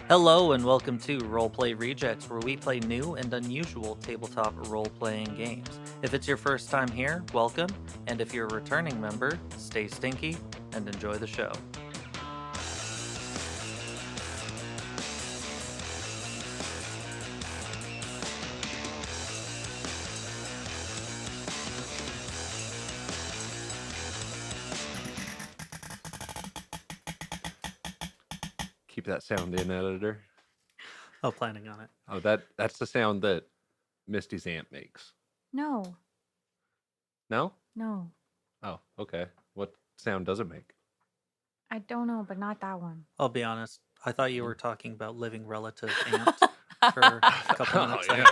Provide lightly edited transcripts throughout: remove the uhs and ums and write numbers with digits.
Hello and welcome to Roleplay Rejects, where we play new and unusual tabletop role-playing games. If it's your first time here, welcome, and if you're a returning member, stay stinky and enjoy the show. Keep that sound in, editor. Oh, planning on it. Oh, that's the sound that Misty's aunt makes. No. No? No. Oh, okay. What sound does it make? I don't know, but not that one. I'll be honest, I thought you were talking about living relative aunt for a couple minutes there.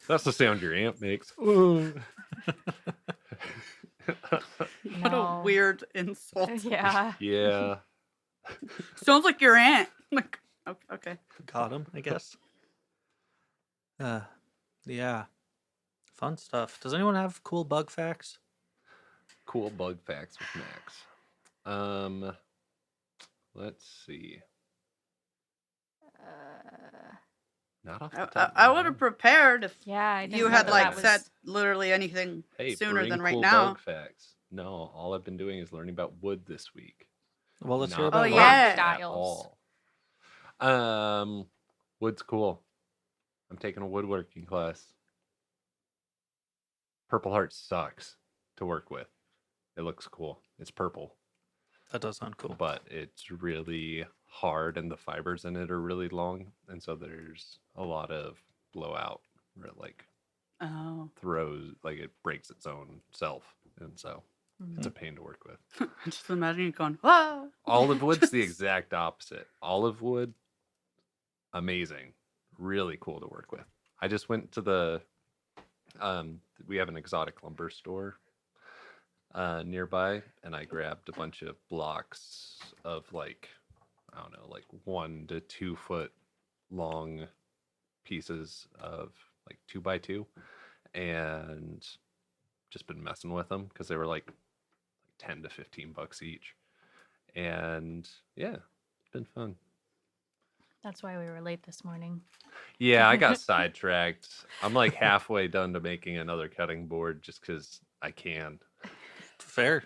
That's the sound your aunt makes. What a weird insult. Yeah. Yeah. Sounds like your aunt. Like, okay. Got him, I guess. Yeah. Fun stuff. Does anyone have cool bug facts? Cool bug facts with Max. Let's see. Not off the top of I my would have head. prepared if Yeah, I didn't you know had that like that was- said literally anything Hey, sooner bring than right cool now. bug facts. No, all I've been doing is learning about wood this week. Well, let's hear Not about Oh, one. yeah. at Styles. all. Wood's cool. I'm taking a woodworking class. Purple Heart sucks to work with. It looks cool. It's purple, That does sound cool. but it's really hard and the fibers in it are really long. And so there's a lot of blowout where it like Oh, throws, like it breaks its own self. And so it's a pain to work with. I just imagine you going, "Whoa!" Olive wood's the exact opposite. Olive wood, amazing. Really cool to work with. I just went to the we have an exotic lumber store nearby, and I grabbed a bunch of blocks of like, I don't know, like 1 to 2 foot long pieces of like 2x2, and just been messing with them because they were like 10 to 15 bucks each. And yeah, it's been fun. That's why we were late this morning. Yeah, I got sidetracked. I'm like halfway done to making another cutting board just because I can. Fair.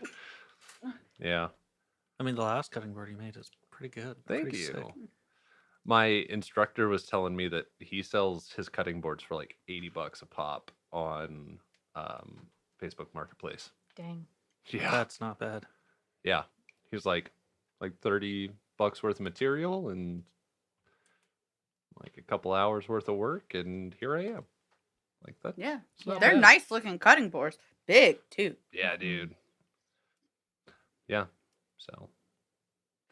Yeah. I mean, the last cutting board you made is pretty good. Thank Pretty you. sick. My instructor was telling me that he sells his cutting boards for like $80 a pop on Facebook Marketplace. Dang. Yeah. That's not bad. Yeah. He was like $30 worth of material and like a couple hours worth of work, and here I am. Like that. Yeah, It's not they're bad. nice looking cutting boards. Big too. Yeah, dude. Yeah. So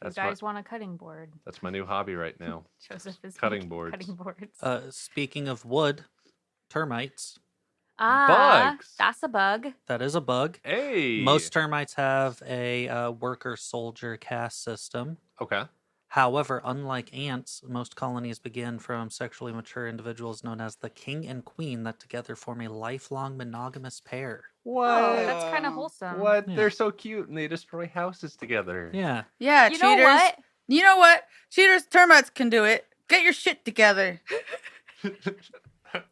You guys want a cutting board? that's my new hobby right now. Joseph is Cutting making boards. Cutting boards. Speaking of wood, termites. Bugs. That's a bug. That is a bug. Hey. Most termites have a worker soldier caste system. Okay. However, unlike ants, most colonies begin from sexually mature individuals known as the king and queen that together form a lifelong monogamous pair. What? Oh, that's kind of wholesome. What? Yeah. They're so cute, and they destroy houses together. Yeah. Yeah, You cheaters. know what? You know what? Cheaters, termites can do it. Get your shit together.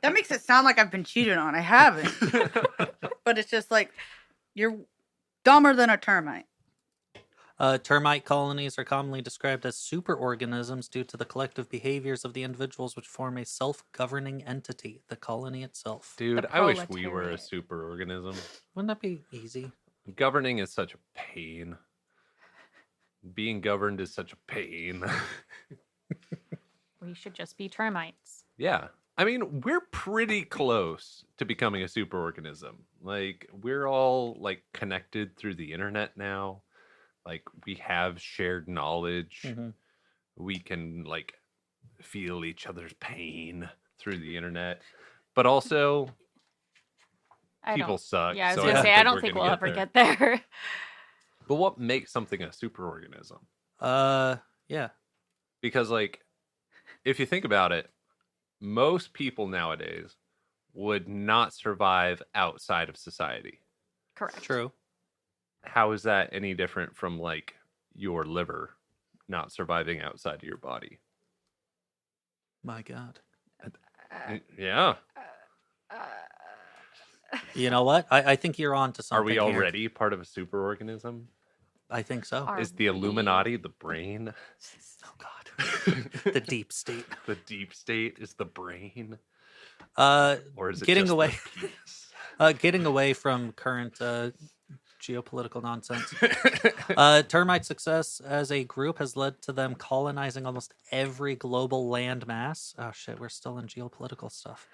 That makes it sound like I've been cheated on. I haven't. But it's just like you're dumber than a termite. Termite colonies are commonly described as superorganisms due to the collective behaviors of the individuals which form a self-governing entity, the colony itself. Dude, The I wish we were a proletariat. superorganism. Wouldn't that be easy? Governing is such a pain. Being governed is such a pain. We should just be termites. Yeah. I mean, we're pretty close to becoming a superorganism. Like, we're all like connected through the internet now. Like, we have shared knowledge. Mhm. We can like feel each other's pain through the internet. But also, I people don't. suck. Yeah, I was so gonna say I don't we're think gonna we'll ever there. get there. But what makes something a superorganism? Yeah. Because, like, if you think about it, most people nowadays would not survive outside of society. Correct. True. How is that any different from, like, your liver not surviving outside of your body? My God. Yeah. You know what? I think you're on to something. Are we here. already part of a superorganism? I think so. Are Is the we? Illuminati the brain? Oh God. The deep state. The deep state is the brain, Or or is it getting just away, the penis? getting away from current geopolitical nonsense. Termite success as a group has led to them colonizing almost every global landmass. Oh shit, we're still in geopolitical stuff.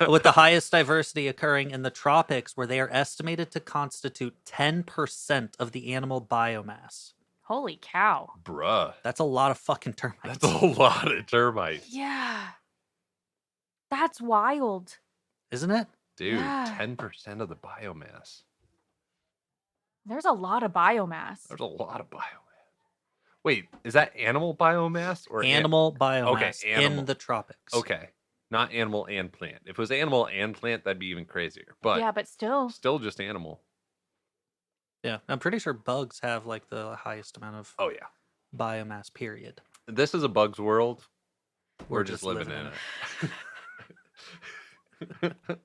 With the highest diversity occurring in the tropics, where they are estimated to constitute 10% of the animal biomass. Holy cow. Bruh, That's a lot of fucking termites. that's a lot of termites, Yeah. That's wild. Isn't it? dude. Yeah. 10% of the biomass. There's a lot of biomass. There's a lot of biomass. Wait, is that animal biomass or Animal biomass animal. in the tropics. Okay, not animal and plant. If it was animal and plant, that'd be even crazier. But Yeah, but still. still just animal. Yeah, I'm pretty sure bugs have like the highest amount of Oh yeah, biomass. Period. this is a bug's world. We're We're just just living living in it.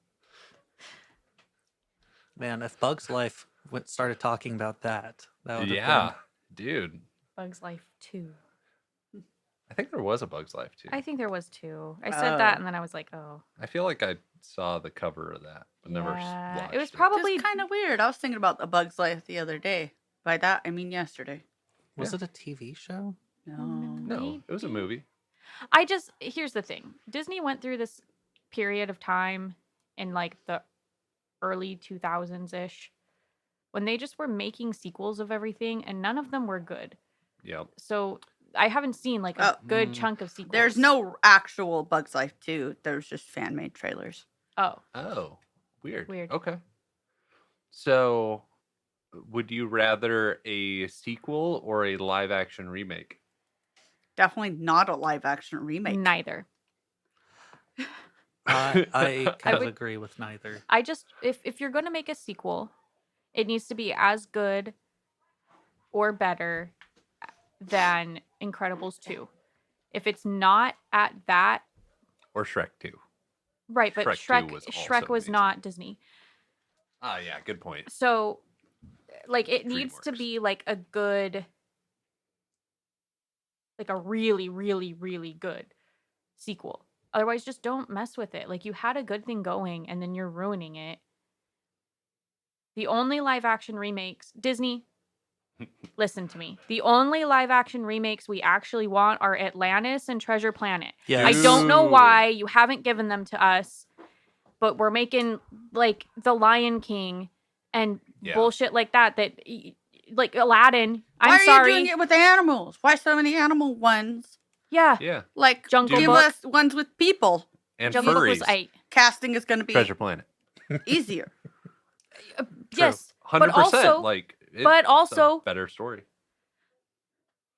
Man, if Bugs Life started talking about that would have Yeah, dude. Bug's Life 2. I think there was a Bug's Life too. I think there was 2. I said that Oh. and then I was like, oh. I feel like I saw the cover of that, but never Yeah, watched it was it. probably Just kind of weird. I was thinking about A Bug's Life the other day. By that, I mean yesterday. Was Yeah. it a TV show? No. No, it was a movie. here's the thing. Disney went through this period of time in like the early 2000s-ish when they just were making sequels of everything and none of them were good. Yep. So I haven't seen like a Oh. good chunk of sequels. There's no actual Bug's Life 2. There's just fan-made trailers. Oh, Oh, weird. Weird. Okay. So, would you rather a sequel or a live action remake? Definitely not a live-action remake. neither. I kind of would- agree with neither. I just if you're going to make a sequel, it needs to be as good or better than Incredibles 2. If it's not at that, Or Shrek 2? right, but Shrek 2 was Shrek also was amazing. not Disney. Ah, yeah, good point. So like it needs to DreamWorks. be like a good, like a really, really, really good sequel. Otherwise, just don't mess with it. Like you had a good thing going and then you're ruining it. The only live action remakes, Disney, listen to me. The only live action remakes we actually want are Atlantis and Treasure Planet. Yeah, I don't know Dude. why you haven't given them to us, but we're making like The Lion King and Yeah. bullshit like that. Like Aladdin. Why I'm are sorry. you doing it with animals? Why so many animal ones? Yeah. Yeah. Like, Jungle give Book. us ones with people. And Jungle Book furries. was 8. Casting is going to be Treasure Planet. easier. Yes. 100%. But also, like, but it's a also, better story.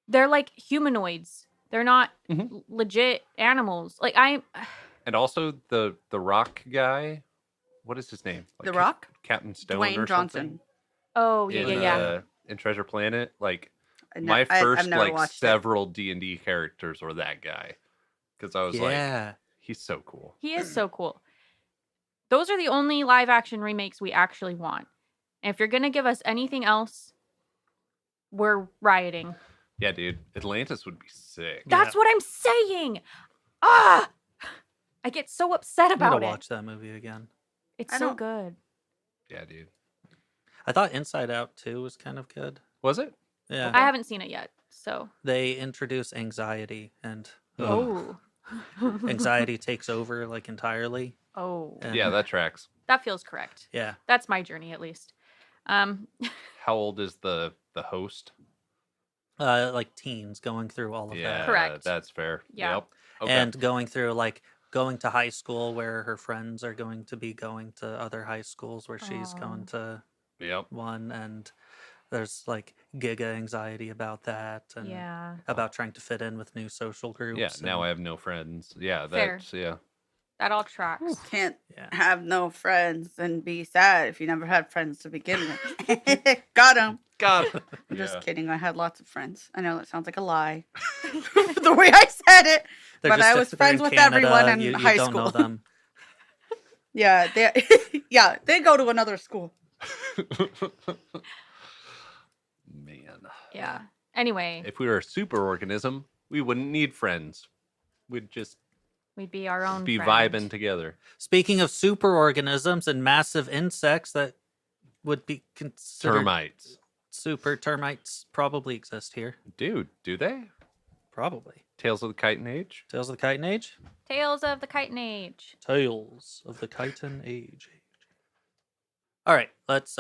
they're like humanoids. They're not Mhm. legit animals. Like And also the Rock guy. What is his name? The Like, Rock? Captain Stone Dwayne or Johnson. something? oh yeah, in, yeah, yeah. In Treasure Planet, like I ne- my I've first never like watched it. several D&D characters were that guy, because I was like, yeah. he's so cool. He is so cool. Those are the only live action remakes we actually want. And if you're gonna give us anything else, we're rioting. Yeah, dude, Atlantis would be sick. That's what I'm saying. Ah, I get so upset I need about to it. watch that movie again. It's I so don't- good. Yeah, dude. I thought Inside Out 2 was kind of good. Was it? Yeah. I haven't seen it yet, so They introduce anxiety, and oh, anxiety takes over like entirely. oh, And, Yeah, that tracks. that feels correct. yeah. That's my journey, at least. How old is the host? Like teens going through all of Yeah, that. Correct. That's fair. Yeah. Yep. Okay. And going through like going to high school where her friends are going to be going to other high schools where she's going to yep. one, and there's like giga anxiety about that, and Yeah, about trying to fit in with new social groups. Yeah. Now I and- have no friends. Yeah. Fair. That's yeah. that all tracks. Can't yeah. have no friends and be sad if you never had friends to begin with. Got him. God. I'm Yeah. just kidding. I had lots of friends. I know that sounds like a lie. The way I said it. But I was they're friends in with Canada, everyone in you high don't know school. them. Yeah, they go to another school. Man. Yeah. Anyway, If we were a superorganism, we wouldn't need friends. We'd just we'd be our own be friend. vibing together. Speaking of superorganisms and massive insects that would be considered Termites. super termites probably exist here. Dude, do they? Probably. Tales of the Kytin Age? Tales of the Kytin Age? Tales of the Kytin Age. Tales of the Kytin Age. All right, let's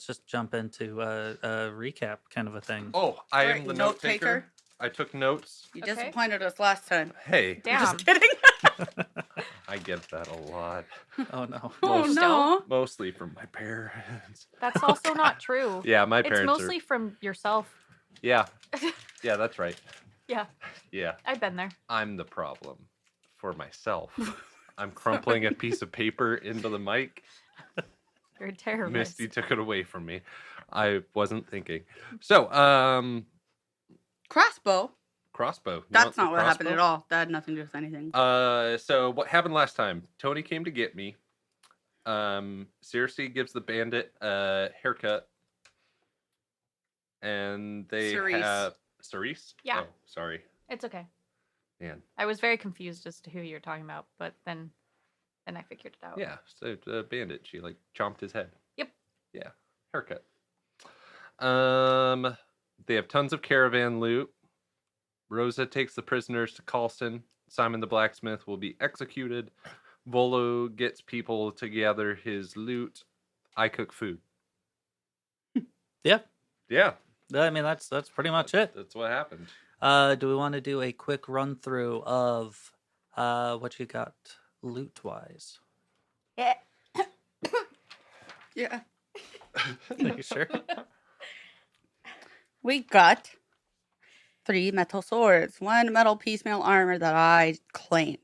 just jump into a recap kind of a thing. Oh, I Right, am the note note taker. taker. I took notes. You Okay. disappointed us last time. Hey, Damn. Just kidding. I get that a lot. Oh no. Oh Most- no. Mostly from my parents. That's also not true. Yeah, my It's parents mostly are... from yourself. Yeah. Yeah, that's right. Yeah, Yeah, I've been there. I'm the problem for myself. I'm crumpling a piece of paper into the mic. You're a terrorist. Misty took it away from me. I wasn't thinking. So, Crossbow. crossbow. You That's want the not what happened crossbow? at all. That had nothing to do with anything. So what happened last time? Tony came to get me. Circe gives the bandit a haircut. And they Cerise. have... Cerise? Yeah. Oh, sorry. It's okay. Man. I was very confused as to who you're talking about, but then I figured it out. Yeah, so the bandit, she like chomped his head. Yep. Yeah, haircut. They have tons of caravan loot. Rosa takes the prisoners to Carlston. Simon the blacksmith will be executed. Volo gets people to gather his loot. I cook food. Yeah. Yeah, I mean that's pretty much it. that's what happened. Do we want to do a quick run through of what you got loot wise? Yeah. Yeah. Are you sure? We got 3 metal swords, 1 metal piecemeal armor that I claimed,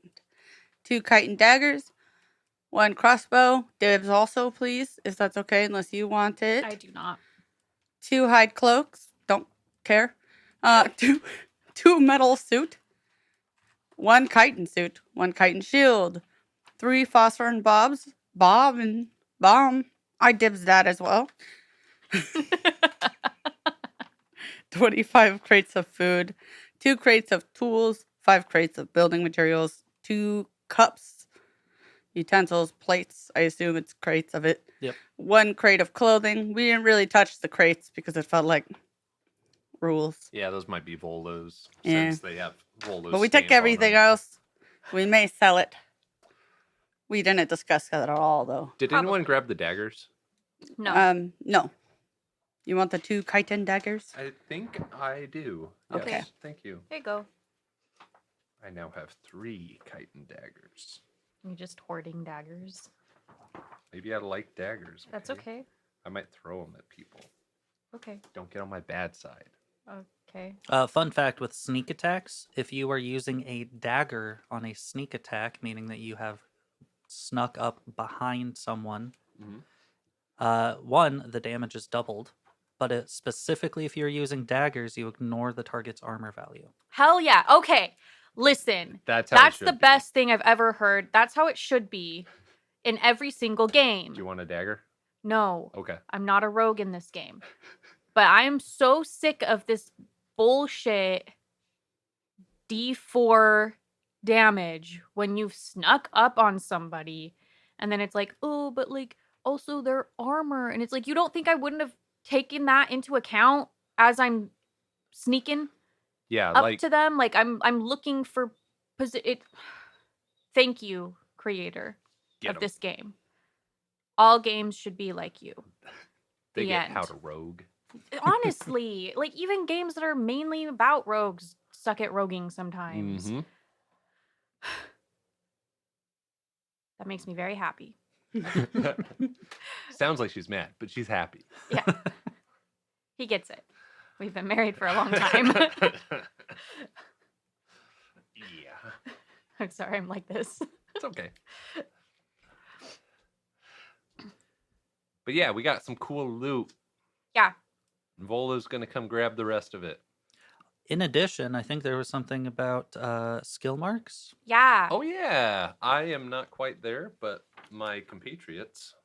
2 chitin daggers, 1 crossbow. Dibs also, please, if that's okay, unless you want it. I do not. 2 hide cloaks. Don't care. 2 metal suit. 1 chitin suit. 1 chitin shield. 3 phosphor and bobs. Bob and bomb. I dibs that as well. 25 crates of food. 2 crates of tools. 5 crates of building materials. 2 cups. Utensils, plates. I assume it's crates of it. Yep. 1 crate of clothing. We didn't really touch the crates because it felt like rules. Yeah, those might be Volos Yeah. since they have Volos. But we took stamped on everything them. else. We may sell it. We didn't discuss that at all, though. Did anyone grab the daggers? No. No. You want the 2 chitin daggers? I think I do. Okay. Yes, thank you. There you go. I now have 3 chitin daggers. You're just hoarding daggers. Maybe I like daggers. That's okay. I might throw them at people. Okay. Don't get on my bad side. Okay. Fun fact with sneak attacks, if you are using a dagger on a sneak attack, meaning that you have snuck up behind someone, Mhm. 1, the damage is doubled, but specifically if you're using daggers, you ignore the target's armor value. Hell yeah. Okay. Listen. That's how it That's should the be. best thing I've ever heard. That's how it should be in every single game. Do you want a dagger? No. Okay. I'm not a rogue in this game. But I am so sick of this bullshit D4 damage when you've snuck up on somebody and then it's like, oh, but like also their armor. And it's like, you don't think I wouldn't have taken that into account as I'm sneaking Yeah, up like to them? Like I'm looking for it. Thank you, creator get of 'em. this game. All games should be like you. They the get end. how to rogue. Honestly, like even games that are mainly about rogues suck at roguing sometimes. Mhm. That makes me very happy. Sounds like she's mad, but she's happy. Yeah. He gets it. We've been married for a long time. Yeah, I'm sorry I'm like this. it's okay. But yeah, we got some cool loot. Yeah. Volo's gonna come grab the rest of it. In addition, I think there was something about skill marks. Yeah. Oh yeah, I am not quite there, but my compatriots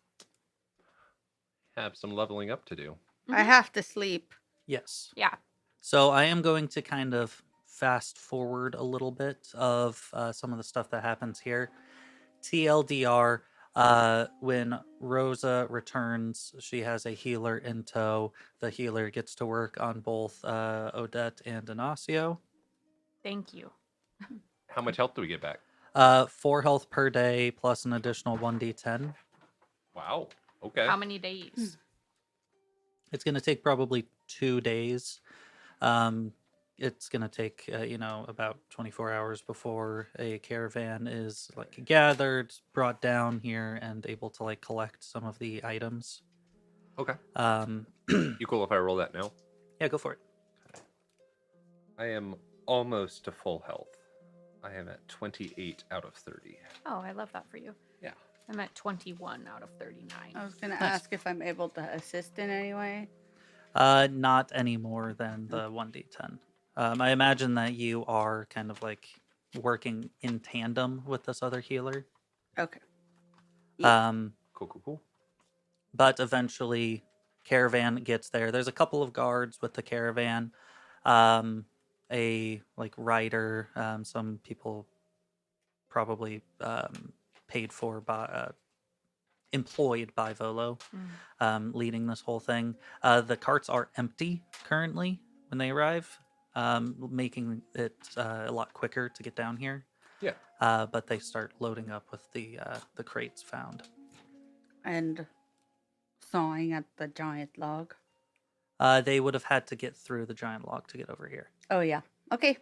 have some leveling up to do. I Mhm. have to sleep. Yes. Yeah. So I am going to kind of fast forward a little bit of some of the stuff that happens here. TLDR, when Rosa returns, she has a healer in tow. The healer gets to work on both Odette and Inacio. Thank you. How much health do we get back? 4 health per day plus an additional 1d10. Wow. Okay. How many days? It's going to take probably 2 days. It's going to take, about 24 hours before a caravan is like gathered, brought down here, and able to like collect some of the items. Okay. Um, You cool if I roll that now? yeah, go for it. I am almost to full health. I am at 28 out of 30. Oh, I love that for you. Yeah. I'm at 21 out of 39. I was gonna Nice. ask if I'm able to assist in any way. Not any more than the 1d10. I imagine that you are kind of like working in tandem with this other healer. Okay. Yeah. Cool. But eventually, caravan gets there. There's a couple of guards with the caravan. A like rider. Some people probably paid for by employed by Volo, leading this whole thing. The carts are empty currently when they arrive, making it a lot quicker to get down here. Yeah. But they start loading up with the crates found. And sawing at the giant log. They would have had to get through the giant log to get over here. Oh yeah. Okay.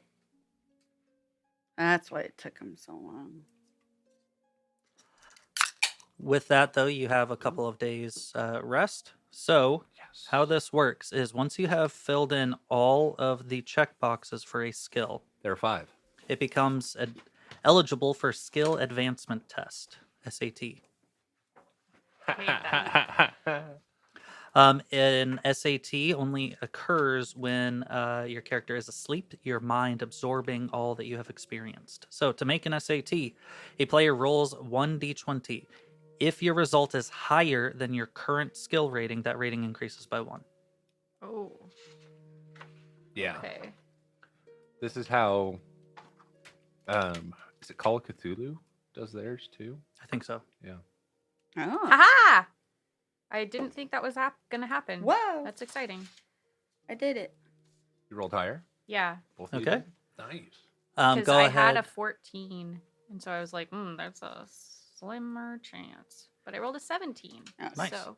That's why it took him so long. With that, though, you have a couple of days rest. So, Yes. how this works is once you have filled in all of the checkboxes for a skill, There are 5. it becomes eligible for Skill Advancement Test, SAT. An SAT only occurs when your character is asleep, your mind absorbing all that you have experienced. So, to make an SAT, a player rolls 1d20. If your result is higher than your current skill rating, that rating increases by 1. Oh. Yeah. Okay. This is how is it Call of Cthulhu does theirs too? I think so. Yeah. Oh. Haha! I didn't think that was gonna happen. Whoa. That's exciting. I did it. You rolled higher? Yeah. Both of you Okay. did? Nice. Because Go I ahead. had a 14. And so I was like, that's a slimmer chance. But I rolled a 17. Nice. So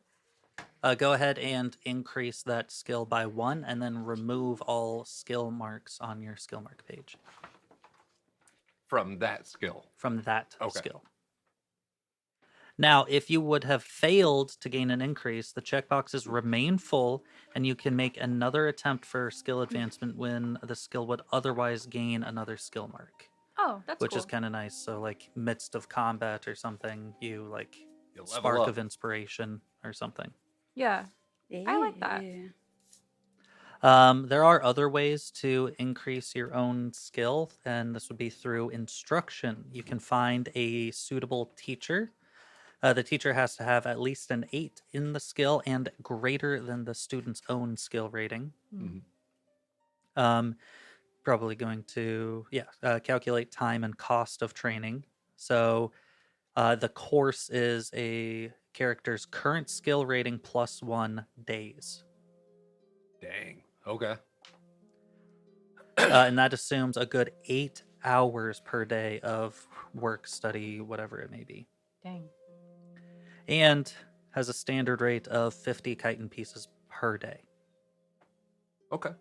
Go ahead and increase that skill by 1, and then remove all skill marks on your skill mark page From that skill. from that Okay. skill. Now, if you would have failed to gain an increase, the checkboxes remain full, and you can make another attempt for skill advancement when the skill would otherwise gain another skill mark, oh, that's which cool. is kind of nice. So, like midst of combat or something, you like You level spark up. of inspiration or something. Yeah. I like that. There are other ways to increase your own skill, and this would be through instruction. You can find a suitable teacher. The teacher has to have at least an 8 in the skill and greater than the student's own skill rating. Mhm. Probably going to calculate time and cost of training. So the course is a character's current skill rating plus 1 days. Dang. Okay. And that assumes a good 8 hours per day of work, study, whatever it may be. Dang. And has a standard rate of 50 chitin pieces per day. Okay.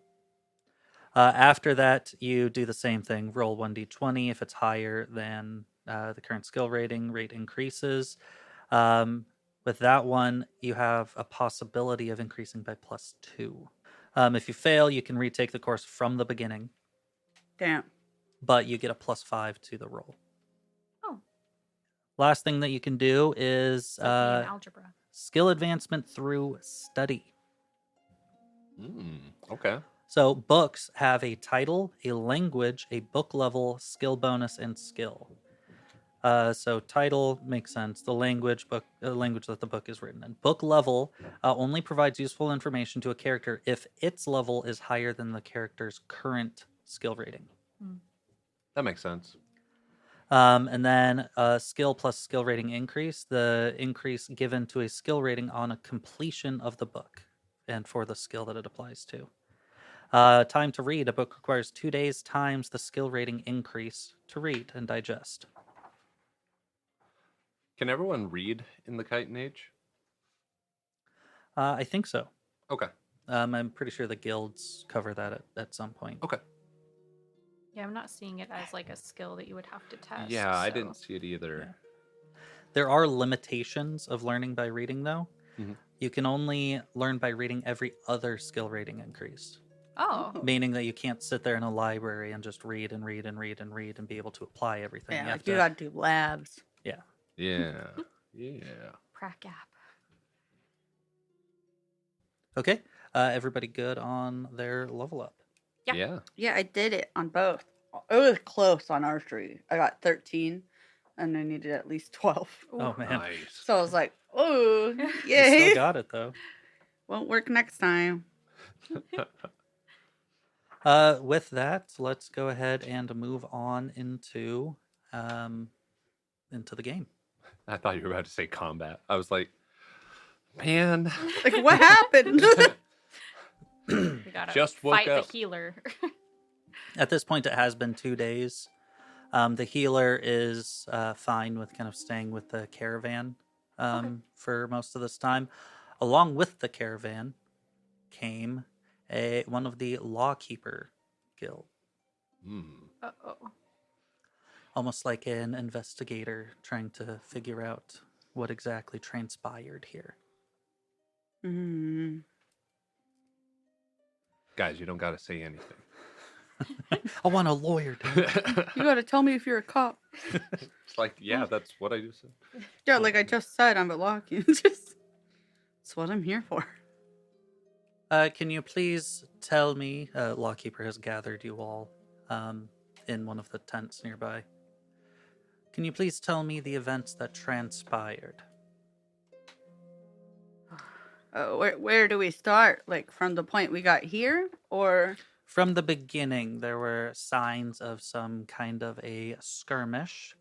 After that, you do the same thing. Roll 1d20. If it's higher than the current skill rating, rate increases. With that one, you have a possibility of increasing by +2. If you fail, you can retake the course from the beginning, Damn. but you get a +5 to the roll. Oh. Last thing that you can do is It's like me in algebra. skill advancement through study. Okay. So books have a title, a language, a book level, skill bonus, and skill. So title makes sense. The language language that the book is written in. Book level only provides useful information to a character if its level is higher than the character's current skill rating. That makes sense. And then skill plus skill rating increase. The increase given to a skill rating on a completion of the book, and for the skill that it applies to. Time to read. A book requires 2 days times the skill rating increase to read and digest. Can everyone read in the Kytin Age? I think so. Okay. I'm pretty sure the guilds cover that at some point. Okay. Yeah, I'm not seeing it as like a skill that you would have to test. Yeah, I so- didn't see it either. There are limitations of learning by reading, though. Mhm. You can only learn by reading every other skill rating increase, Oh, meaning that you can't sit there in a library and just read and read and read and read and be able to apply everything. Yeah, You have like you to- gotta do labs. Yeah. Yeah. prac app. Okay, everybody good on their level up? Yeah. Yeah. Yeah, I did it on both. It was close on archery. I got 13, and I needed at least 12. Oh man, Nice. So I was like, oh, you yay. still got it though. Won't work next time. With that, let's go ahead and move on into the game. I thought you were about to say combat. I was like, man. Like, what happened? We gotta Just woke fight up. the healer. At this point, it has been 2 days. The healer is fine with kind of staying with the caravan for most of this time. Along with the caravan came one of the lawkeeper guild, Uh-oh. almost like an investigator trying to figure out what exactly transpired here. Mm. Guys, you don't got to say anything. I want a lawyer. Dude. You gotta tell me if you're a cop. It's like, yeah, that's what I just said. Yeah, like I just said, I'm a locking. That's what I'm here for. Can you please tell me, lawkeeper has gathered you all in one of the tents nearby. Can you please tell me the events that transpired? Where do we start? Like from the point we got here, or From the beginning, there were signs of some kind of a skirmish.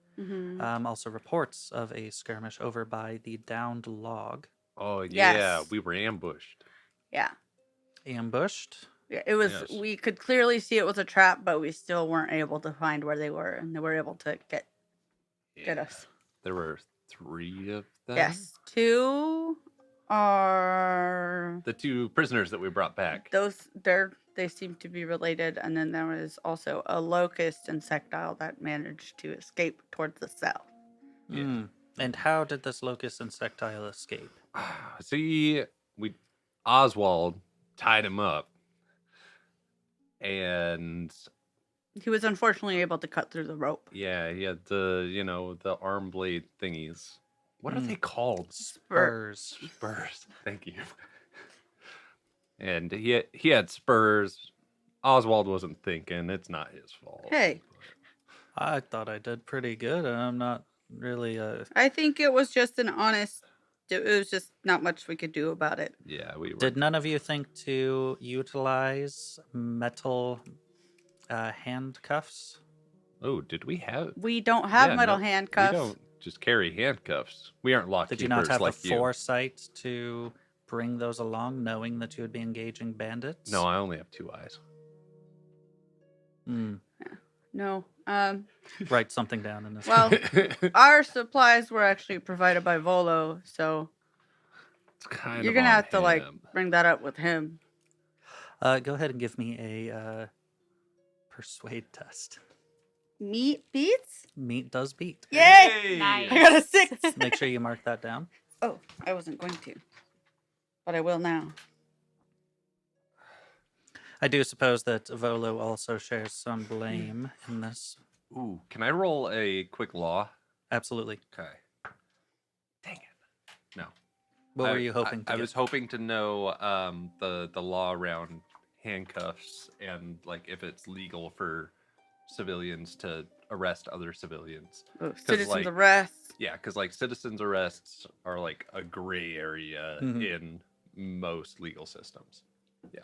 Also reports of a skirmish over by the downed log. Oh, yeah. Yes. We were ambushed. yeah, Ambushed. yeah, it was. Yes. We could clearly see it was a trap, but we still weren't able to find where they were, and they were able to get us. There were 3 of them. Yes, 2 are The 2 prisoners that we brought back. they seem to be related, and then there was also a locust insectile that managed to escape towards the south. Yeah. Mm. And how did this locust insectile escape? See, Oswald tied him up. And He was unfortunately able to cut through the rope. yeah, he had the arm blade thingies. What are Mm. they called? Spurs. Spurs. Thank you. And he had spurs. Oswald wasn't thinking. It's not his fault. Hey. I thought I did pretty good. I'm not really. I think it was just an honest. It was just not much we could do about it. Yeah, we were. Did none of you think to utilize metal handcuffs? Oh, did we have? We don't have Yeah, metal no, handcuffs. We don't just carry handcuffs. We aren't lock Did you not keepers have like the you. foresight to bring those along, knowing that you would be engaging bandits? No, I only have 2 eyes. Hmm. No. Write something down in this. Well, our supplies were actually provided by Volo, so It's kind you're of gonna on have to like him. bring that up with him. Go ahead and give me a persuade test. Meat beats? Meat does beat. Yay! Nice. I got a 6. Make sure you mark that down. Oh, I wasn't going to, but I will now. I do suppose that Volo also shares some blame in this. Ooh, can I roll a quick law? Absolutely. Okay. Dang it. No. What were you hoping to I get? was hoping to know the law around handcuffs and like if it's legal for civilians to arrest other civilians. Citizens like, arrests. Yeah, because like citizens arrests are like a gray area in most legal systems. Yeah.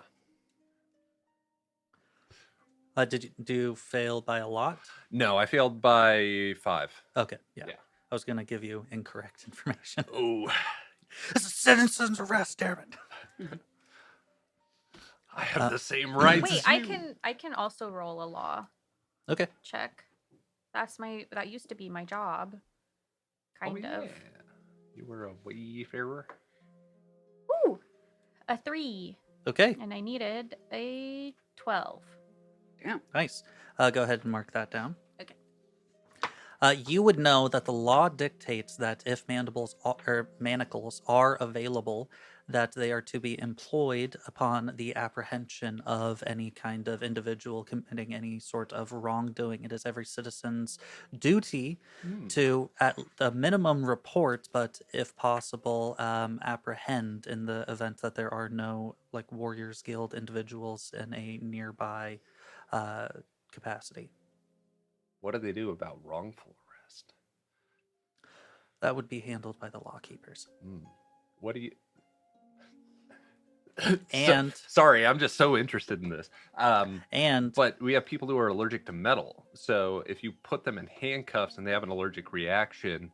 Do you fail by a lot? No, I failed by 5. Okay, yeah. Yeah. I was gonna give you incorrect information. Oh, It's a citizen's arrest, damn it. I have the same rights. Wait, as you. I can also roll a law Okay. check. That used to be my job. Kind of. You were a wayfarer. Ooh, a 3, Okay. and I needed a 12. Damn. Nice. Go ahead and mark that down. Okay. You would know that the law dictates that if manacles are available, that they are to be employed upon the apprehension of any kind of individual committing any sort of wrongdoing. It is every citizen's duty to, at the minimum, report, but if possible, apprehend in the event that there are no like Warriors Guild individuals in a nearby capacity. What do they do about wrongful arrest? That would be handled by the law keepers. What do you? And sorry, I'm just so interested in this. and But we have people who are allergic to metal. So if you put them in handcuffs and they have an allergic reaction,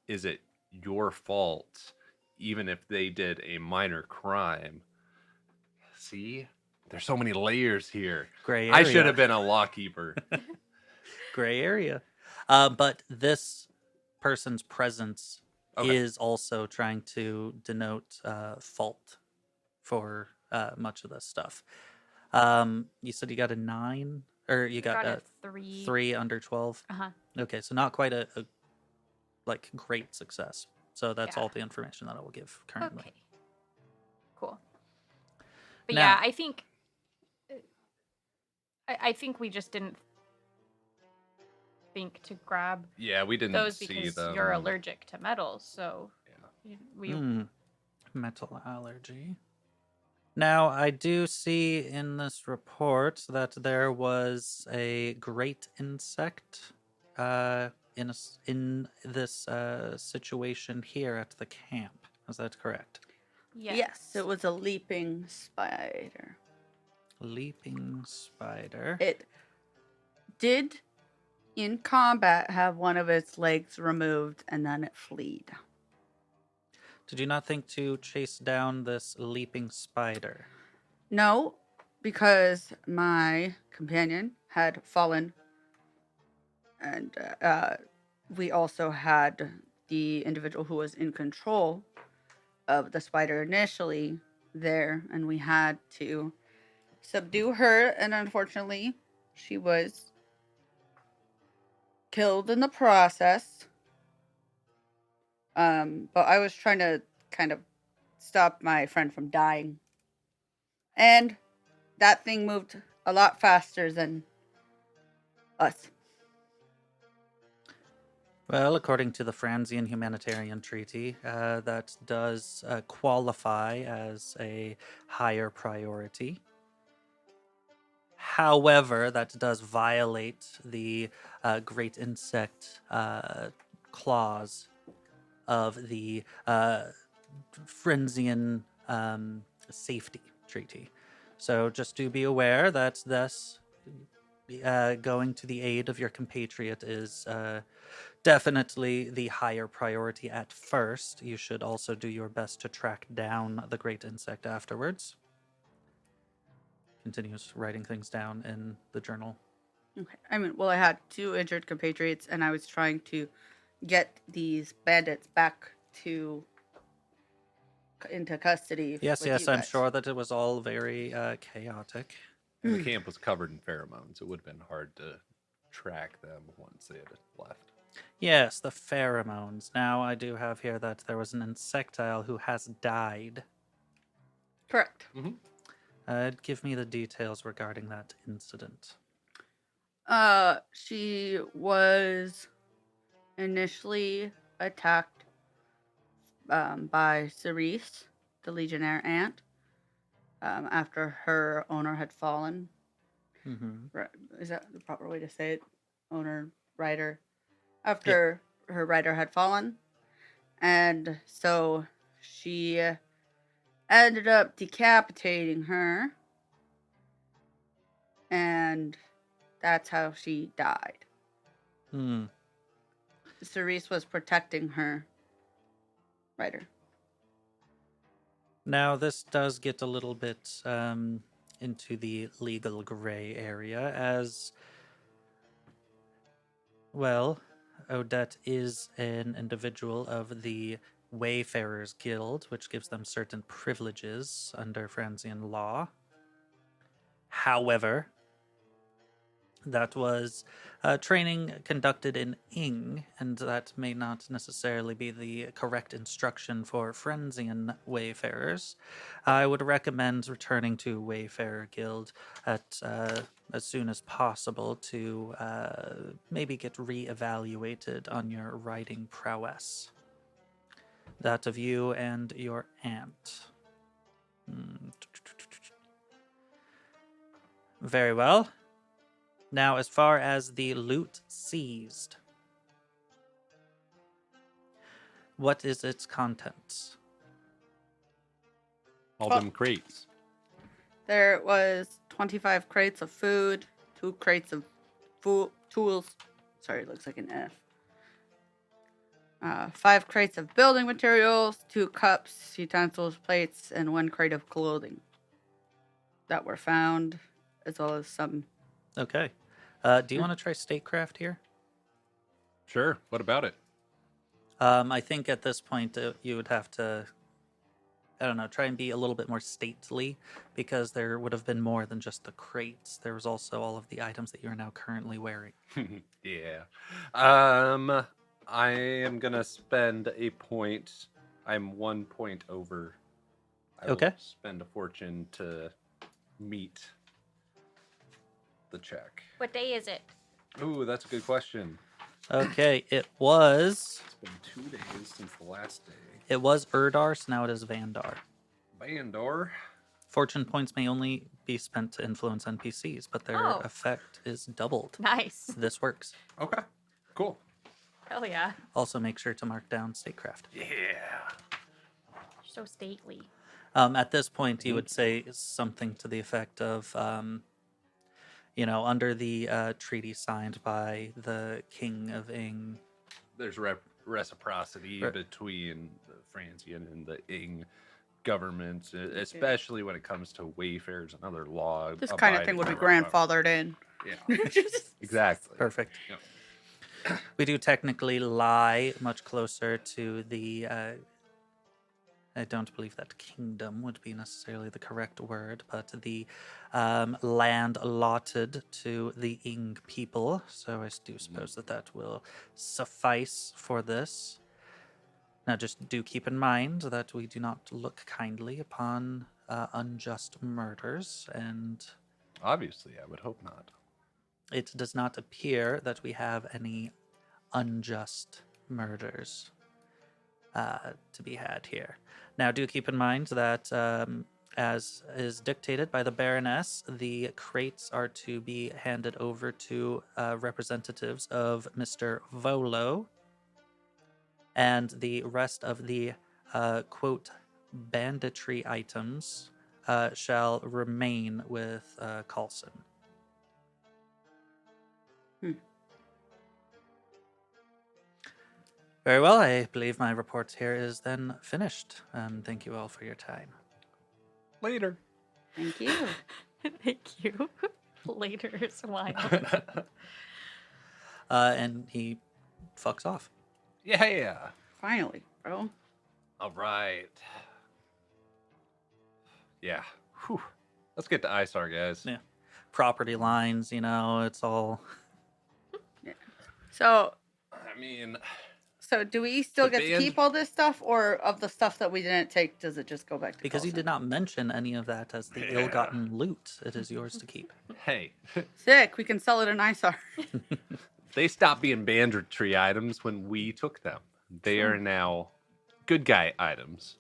is it your fault, even if they did a minor crime? See, there's so many layers here. gray area. I should have been a law keeper. Gray area. But this person's presence Okay. is also trying to denote fault for much of this stuff. You said you got a 9, or you got, a a 3. 3 under 12. Uh-huh. Okay, so not quite a like great success. So that's Yeah. all the information that I will give currently. Okay. Cool. But Now- yeah, I think we just didn't think to grab Yeah, we didn't those see because them. you're allergic to metals. So Yeah. we Metal allergy. Now, I do see in this report that there was a great insect in this situation here at the camp. Is that correct? Yes, it was a leaping spider. Leaping spider. It did, in combat, have one of its legs removed, and then it fled. Did you not think to chase down this leaping spider? No, because my companion had fallen, and we also had the individual who was in control of the spider initially there, and we had to subdue her, and unfortunately, she was killed in the process. But I was trying to kind of stop my friend from dying. And that thing moved a lot faster than us. Well, according to the Franzian Humanitarian Treaty, that does qualify as a higher priority. However, that does violate the Great Insect clause of the Franzian Safety Treaty. So just to be aware that this going to the aid of your compatriot is definitely the higher priority at first. You should also do your best to track down the Great Insect afterwards. Continues writing things down in the journal. Okay. I mean, well, I had 2 injured compatriots, and I was trying to get these bandits back into custody. Yes, with yes, you I'm guys. sure that it was all very chaotic. And the camp was covered in pheromones. It would have been hard to track them once they had left. Yes, the pheromones. Now, I do have here that there was an insectile who has died. Correct. Give me the details regarding that incident. She was initially attacked by Cerise, the Legionnaire ant. after her owner had fallen. Mm-hmm. Is that the proper way to say it? Rider. After her rider had fallen. And so she ended up decapitating her. And that's how she died. Hmm. Cerise was protecting her rider. Now, this does get a little bit into the legal gray area, as well, Odette is an individual of the Wayfarers Guild, which gives them certain privileges under Franzian law. However, that was training conducted in Ing, and that may not necessarily be the correct instruction for Frenzian Wayfarers. I would recommend returning to Wayfarer Guild at as soon as possible to maybe get re-evaluated on your riding prowess. That of you and your aunt. Very well. Now, as far as the loot seized, what is its contents? All Well- them crates. There was 25 crates of food, 2 crates of tools. Sorry, it looks like an F. 5 crates of building materials, 2 cups, utensils, plates, and 1 crate of clothing that were found, as well as some. Okay. Do you want to try statecraft here? Sure. What about it? I think at this point you would have to, I don't know, try and be a little bit more stately, because there would have been more than just the crates. There was also all of the items that you're now currently wearing. Yeah. I am gonna spend a point. I'm 1 point over. I will Okay. spend a fortune to meet the check. What day is it? Ooh, that's a good question. Okay, it was It's been 2 days since the last day. Erdar, so now it is Vandar. Bandor. Fortune points may only be spent to influence NPCs, but their Oh. effect is doubled. Nice. This works. Okay. Cool. Hell yeah. Also, make sure to mark down statecraft. Yeah. So stately. At this point, you would say something to the effect of, under the treaty signed by the King of Ing. There's reciprocity Right. between the Franzian and the Ing governments, especially when it comes to wayfarers and other law. This kind of thing would be grandfathered in. Yeah, exactly. Perfect. Yep. We do technically lie much closer to the. I don't believe that kingdom would be necessarily the correct word, but the land allotted to the Ing people. So I do suppose that will suffice for this. Now, just do keep in mind that we do not look kindly upon unjust murders, and Obviously, I would hope not. it does not appear that we have any unjust murders to be had here. Now, do keep in mind that, as is dictated by the Baroness, the crates are to be handed over to representatives of Mr. Volo, and the rest of the, quote, banditry items shall remain with Coulson. Very well, I believe my report here is then finished. Thank you all for your time. Later. Thank you. Thank you. Later is wild. And he fucks off. Yeah. Finally, bro. All right. Yeah. Whew. Let's get to Isar, guys. Yeah. Property lines, it's all... So, I mean, do we still The get to band- keep all this stuff, or of the stuff that we didn't take, does it just go back to Because you Coulson? did not mention any of that as the Yeah. ill-gotten loot. It is yours to keep. hey, Sick. We can sell it in Isar. they stopped being banditry items when we took them. They are now good guy items.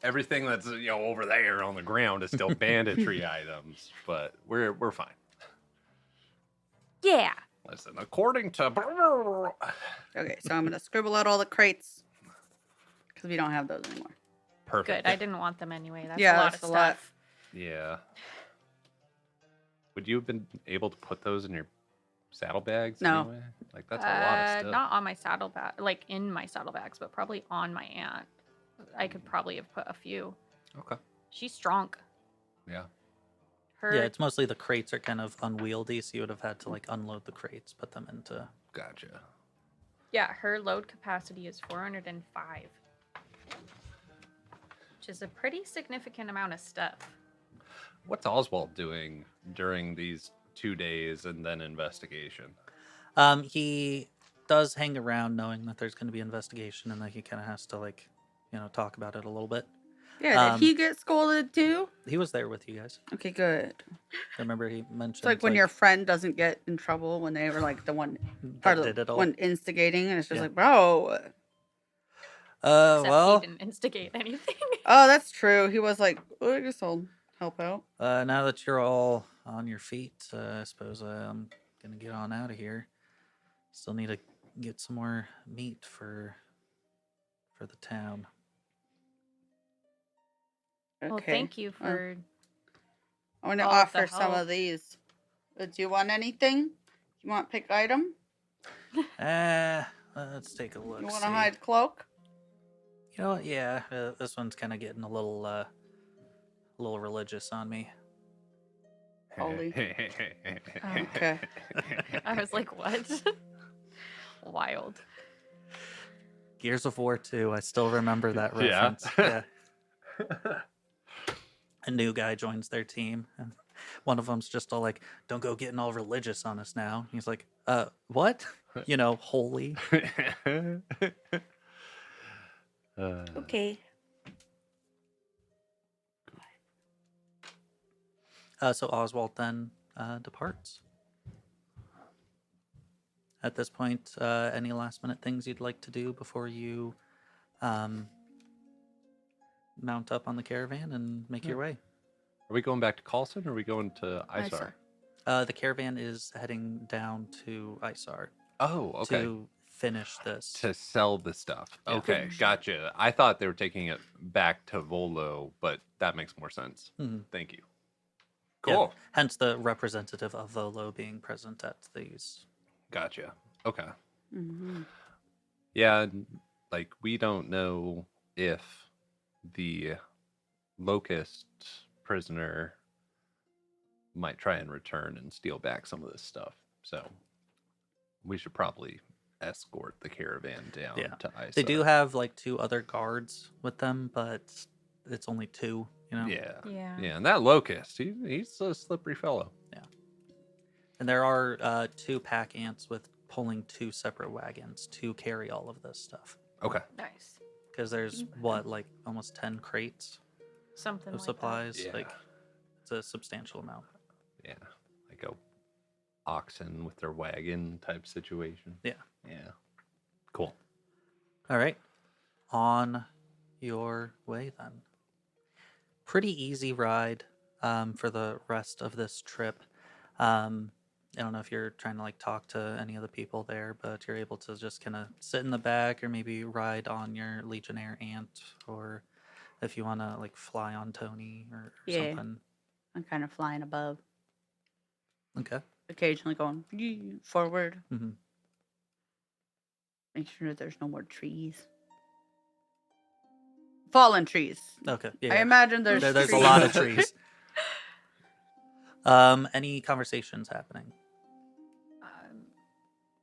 everything that's over there on the ground is still banditry items, but we're fine. Yeah. Listen, according to Okay, so I'm gonna scribble out all the crates because we don't have those anymore. perfect. Good. I didn't want them anyway. That's Yeah, a lot that's of a lot. stuff. Yeah. Would you have been able to put those in your saddlebags No. anyway? Like that's a lot of stuff. Not on my saddlebag, like in my saddlebags, but probably on my aunt. I could probably have put a few. Okay. She's strong. Yeah. Her Yeah, it's mostly the crates are kind of unwieldy, so you would have had to like unload the crates, put them into. Gotcha. her load capacity is 405, which is a pretty significant amount of stuff. What's Oswald doing during these 2 days and then investigation? He does hang around knowing that there's going to be investigation, and that he kind of has to like, talk about it a little bit. Yeah, did he get scolded too? He was there with you guys. Okay, good. Remember he mentioned It's like when your friend doesn't get in trouble when they were like the one part of did it all. one instigating, and it's just Yeah. like, bro. Except Well, he didn't instigate anything. Oh, that's true. He was like, oh, I guess I'll help out. now that you're all on your feet, I suppose I'm gonna get on out of here. Still need to get some more meat for the town. Okay. Well, thank you for. I want to all of the offer some help. of these. Do you want anything? You want pick item? Let's take a look. You want see. to hide cloak? You know what? Yeah, this one's kind of getting a little religious on me. Holy. Okay. I was like, what? Wild. Gears of War 2. I still remember that Yeah. reference. Yeah. A new guy joins their team, and one of them's just all like, "Don't go getting all religious on us now." He's like, what? Holy." Okay. So Oswald then departs. At this point, any last minute things you'd like to do before you mount up on the caravan and make your way? Are we going back to Carlson or are we going to Isar? The caravan is heading down to Isar Oh, okay. to finish this. To sell the stuff. Yeah. Okay, gotcha. I thought they were taking it back to Volo, but that makes more sense. Mhm. Thank you. Yeah, Cool. hence the representative of Volo being present at these. Gotcha. Okay. Mm-hmm. Yeah, like we don't know if the Locust prisoner might try and return and steal back some of this stuff. So we should probably escort the caravan down Yeah. to Isar. They do have like 2 other guards with them, but it's only 2, Yeah. Yeah. Yeah, and that Locust, he's a slippery fellow. And there are 2 pack ants with pulling 2 separate wagons to carry all of this stuff. Okay. Nice. Because there's almost 10 crates Something of like supplies. Yeah. Like it's a substantial amount. Yeah. Like a oxen with their wagon type situation. Yeah. Yeah. Cool. All right. On your way then. Pretty easy ride for the rest of this trip. I don't know if you're trying to like talk to any of the people there, but you're able to just kind of sit in the back or maybe ride on your Legionnaire ant, or if you want to like fly on Tony or Yeah. something. I'm kind of flying above, Okay. occasionally going forward. Mm-hmm. Make sure that there's no more trees. Fallen trees. Okay. I Yeah. imagine there's There's a trees. lot of trees. Any conversations happening?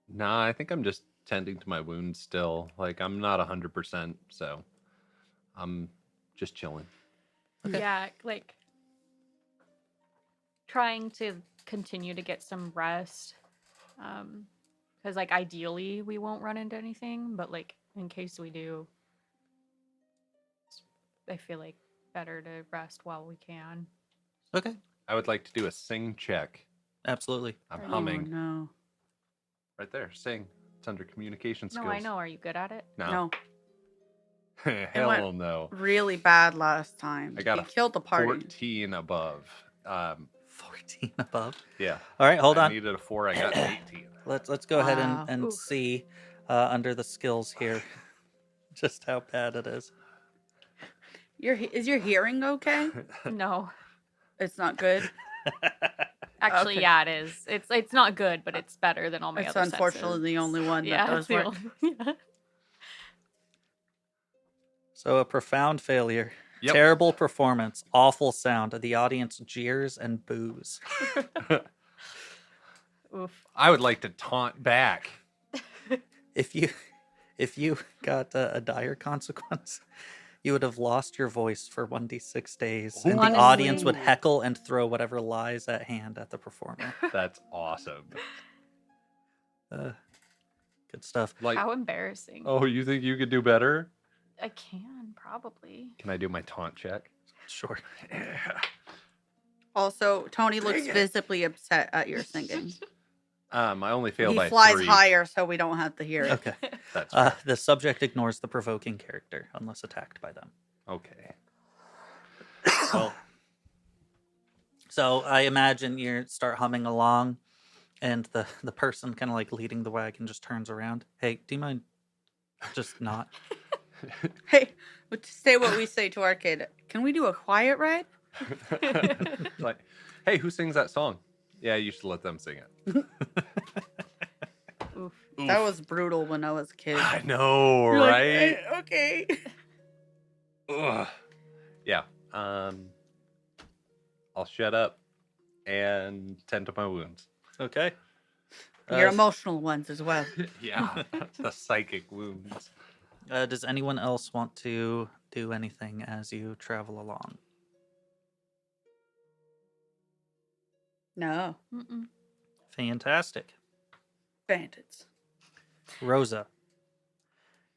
Nah, I think I'm just tending to my wounds still. Like I'm not 100%, so I'm just chilling. Okay. Yeah, like trying to continue to get some rest. Because like ideally we won't run into anything, but like in case we do, I feel like better to rest while we can. Okay. I would like to do a sing check. Absolutely. I'm Are you- humming. Oh, no. Right there, sing. It's under communication skills. No, I know. Are you good at it? No. No. Hell went no. really bad last time. I got He a killed the party. 14 above. 14 above. Yeah. All right, hold I on. needed a 4. I got an 18. Let's go ahead Wow. and Oof. see under the skills here just how bad it is. Is your hearing okay? No. It's not good. Actually, Okay. yeah, it is. It's not good, but it's better than all my It's other unfortunately the senses. only one that Yeah, does it's the work. only. Yeah. So a profound failure. Yep. Terrible performance. Awful sound. The audience jeers and boos. Oof. I would like to taunt back. If you got a dire consequence, you would have lost your voice for 1d6 days, and the Honestly. audience would heckle and throw whatever lies at hand at the performer. That's awesome. Good stuff. Like, How embarrassing. oh, you think you could do better? I can, probably. Can I do my taunt check? Sure. Yeah. Also, Tony looks Dang it. visibly upset at your singing. I only failed He by flies 3. higher, so we don't have to hear it. Okay. That's fair. The subject ignores the provoking character unless attacked by them. Okay. Well, so I imagine you start humming along, and the person kind of like leading the wagon just turns around. Hey, do you mind just not? Hey, let's say what we say to our kid. Can we do a quiet ride? Like, hey, who sings that song? Yeah, you should let them sing it. Oof. That was brutal when I was a kid. I know, You're like, right? "Eh, okay. Ugh. Yeah. I'll shut up and tend to my wounds. Okay. Your emotional ones as well. Yeah, the psychic wounds. Does anyone else want to do anything as you travel along? No. Mm-mm. Fantastic. Bandits. Rosa,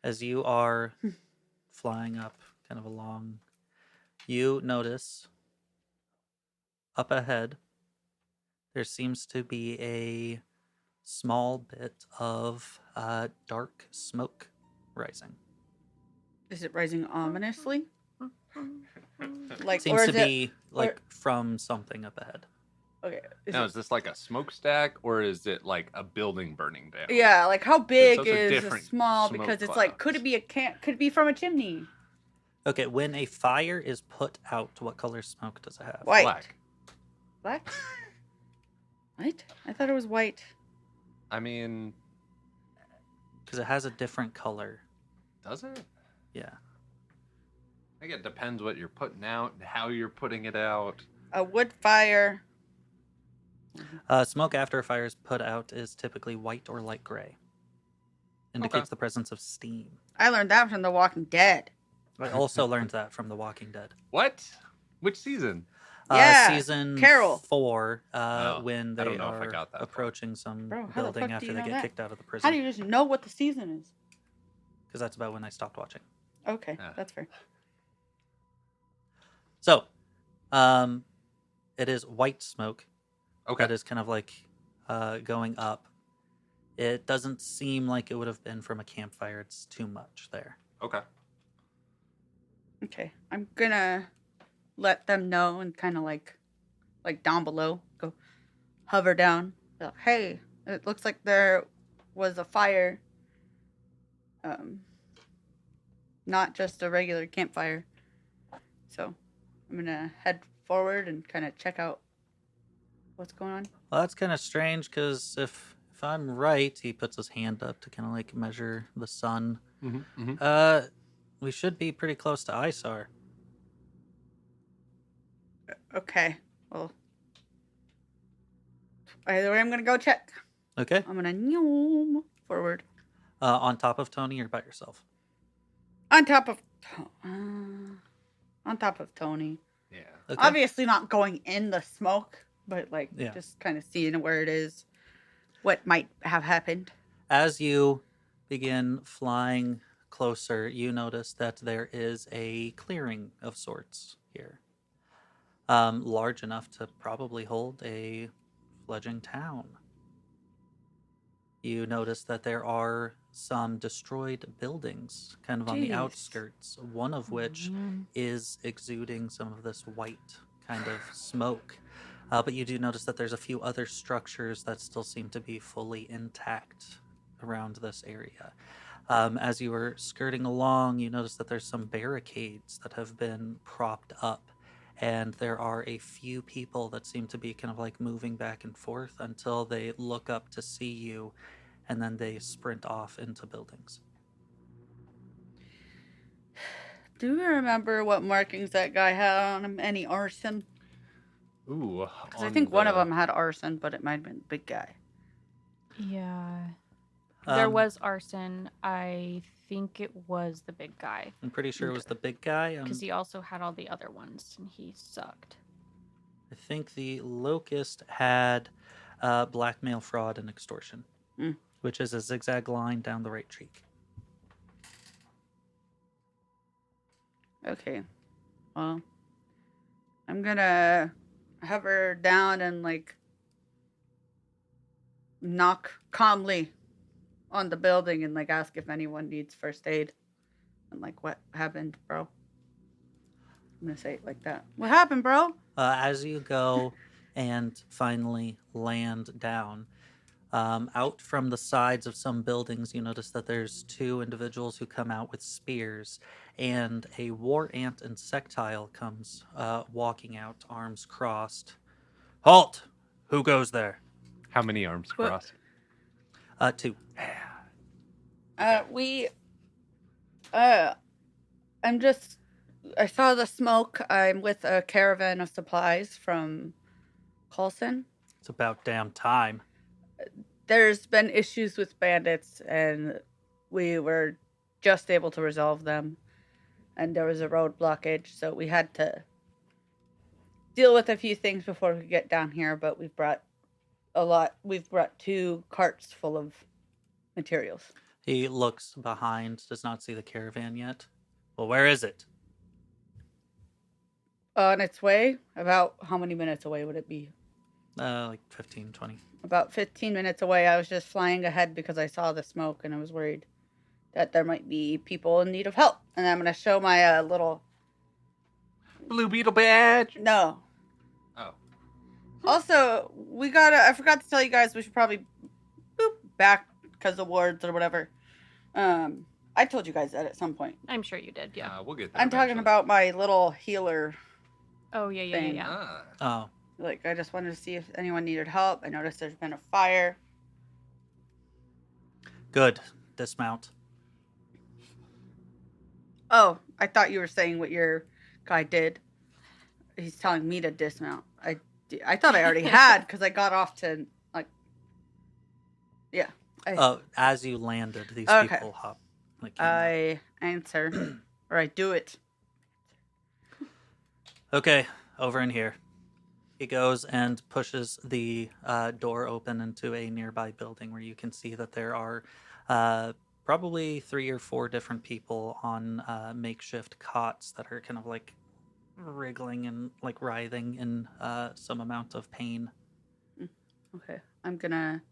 as you are flying up kind of along, you notice up ahead there seems to be a small bit of dark smoke rising. Is it rising ominously? Like, Seems or to is it? be like from something up ahead. Okay. Now, is this like a smokestack or is it like a building burning down? Yeah, like how big those are is a different small? smoke Because it's like, could it be a could it be from a chimney? Okay, when a fire is put out, what color smoke does it have? White. Black. Black? White? I thought it was white. I mean, Because it has a different color. does it? Yeah. I think it depends what you're putting out and how you're putting it out. A wood fire. Smoke after a fire is put out is typically white or light gray. Indicates the presence of steam. I learned that from The Walking Dead. I also learned that from The Walking Dead. What? Which season? Yeah, Season Carol. 4, Oh, when I they don't know if I are got that far. approaching some Bro, how the building fuck do after you they know get that? kicked out of the How prison. do you just know what the season is? Because that's about when I stopped watching. Okay, Yeah. that's fair. So, it is white smoke Okay. that is kind of like going up. It doesn't seem like it would have been from a campfire. It's too much there. Okay. Okay, I'm gonna let them know and kind of like down below, go hover down. Like, hey, it looks like there was a fire. Not just a regular campfire. So I'm gonna head forward and kind of check out what's going on. Well, that's kind of strange because if I'm right, he puts his hand up to kind of like measure the sun. Mm-hmm. We should be pretty close to Isar. Okay, well, either way, I'm gonna go check. Okay. I'm gonna noom forward On top of Tony or by yourself? on top of Tony. Yeah. Okay. Obviously not going in the smoke, but like Yeah. just kind of seeing where it is, what might have happened. As you begin flying closer, you notice that there is a clearing of sorts here. Large enough to probably hold a fledgling town. You notice that there are some destroyed buildings kind of on the Jeez. outskirts, one of which Man. is exuding some of this white kind of smoke. But you do notice that there's a few other structures that still seem to be fully intact around this area. As you were skirting along, you notice that there's some barricades that have been propped up, and there are a few people that seem to be kind of like moving back and forth until they look up to see you, and then they sprint off into buildings. Do you remember what markings that guy had on him? Any arson? Ooh. Because I think one of them had arson, but it might have been the big guy. Yeah. There Um, was arson. I think it was the big guy. I'm pretty sure it was the big guy. Because he also had all the other ones, and he sucked. I think the locust had blackmail, fraud, and extortion, which is a zigzag line down the right cheek. Okay. Well, I'm gonna hover down and like knock calmly on the building and like ask if anyone needs first aid. And like, what happened, bro? I'm gonna say it like that. What happened, bro? As you go and finally land down, out from the sides of some buildings, you notice that there's two individuals who come out with spears, and a war ant insectile comes walking out, arms crossed. Halt! Who goes there? How many arms What? crossed? Two. I saw the smoke. I'm with a caravan of supplies from Coulson. It's about damn time. There's been issues with bandits, and we were just able to resolve them. And there was a road blockage, so we had to deal with a few things before we get down here. But we've brought a lot. We've brought 2 carts full of materials. He looks behind, does not see the caravan yet. Well, where is it? On its way. About how many minutes away would it be? Like 15, 20. About 15 minutes away. I was just flying ahead because I saw the smoke and I was worried that there might be people in need of help. And I'm going to show my little... Blue beetle badge. No. Oh. Also, I forgot to tell you guys, we should probably back because of wards or whatever. I told you guys that at some point. I'm sure you did, yeah. We'll get there I'm talking eventually. about my little healer. Oh, yeah. thing. Oh, Like, I just wanted to see if anyone needed help. I noticed there's been a fire. good. Dismount. Oh, I thought you were saying what your guy did. He's telling me to dismount. I thought I already had because I got off to, like, yeah. As you landed, these Okay. people hop. Like, came I answer, or I do it. up. Okay, over in here. He goes and pushes the door open into a nearby building where you can see that there are probably 3 or 4 different people on makeshift cots that are kind of like wriggling and like writhing in some amount of pain. Okay, I'm gonna.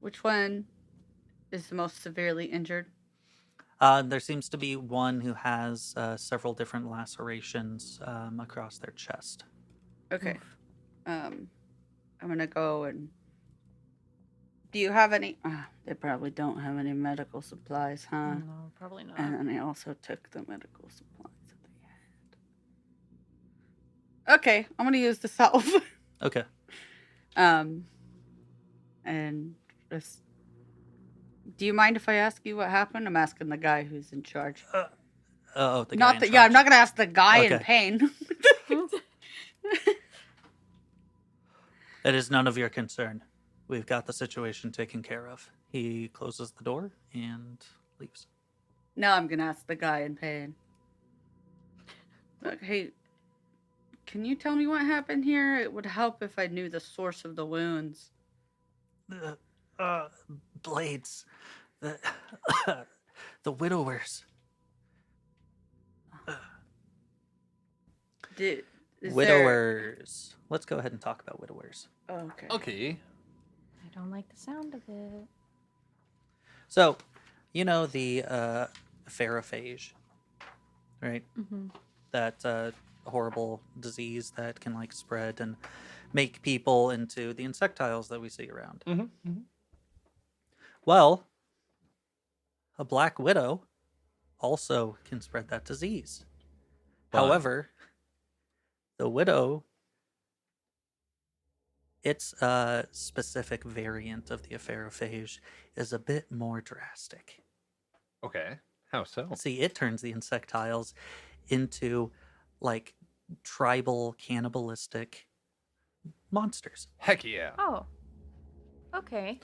Which one is the most severely injured? There seems to be one who has several different lacerations across their chest. Okay. I'm gonna go and. Do you have any? They probably don't have any medical supplies, huh? No, probably not. And I also took the medical supplies that they had. Okay, I'm gonna use the salve. Okay. And just. Do you mind if I ask you what happened? I'm asking the guy who's in charge. The guy Not in that. Yeah, I'm charge. not gonna ask the guy in Okay. pain. It is none of your concern. We've got the situation taken care of. He closes the door and leaves. No, I'm gonna ask the guy in pain. Look, hey, can you tell me what happened here? It would help if I knew the source of the wounds. Blades. The, the widowers. Is there- Widowers. Let's go ahead and talk about widowers. Oh, okay. Okay. I don't like the sound of it. So, you know the pharophage, right? Mm-hmm. That horrible disease that can like spread and make people into the insectiles that we see around. Mm-hmm. Well, a black widow also can spread that disease. But- However, the widow, its specific variant of the apharophage is a bit more drastic. Okay. How so? See, it turns the insectiles into like tribal cannibalistic monsters. Heck yeah. Oh. Okay.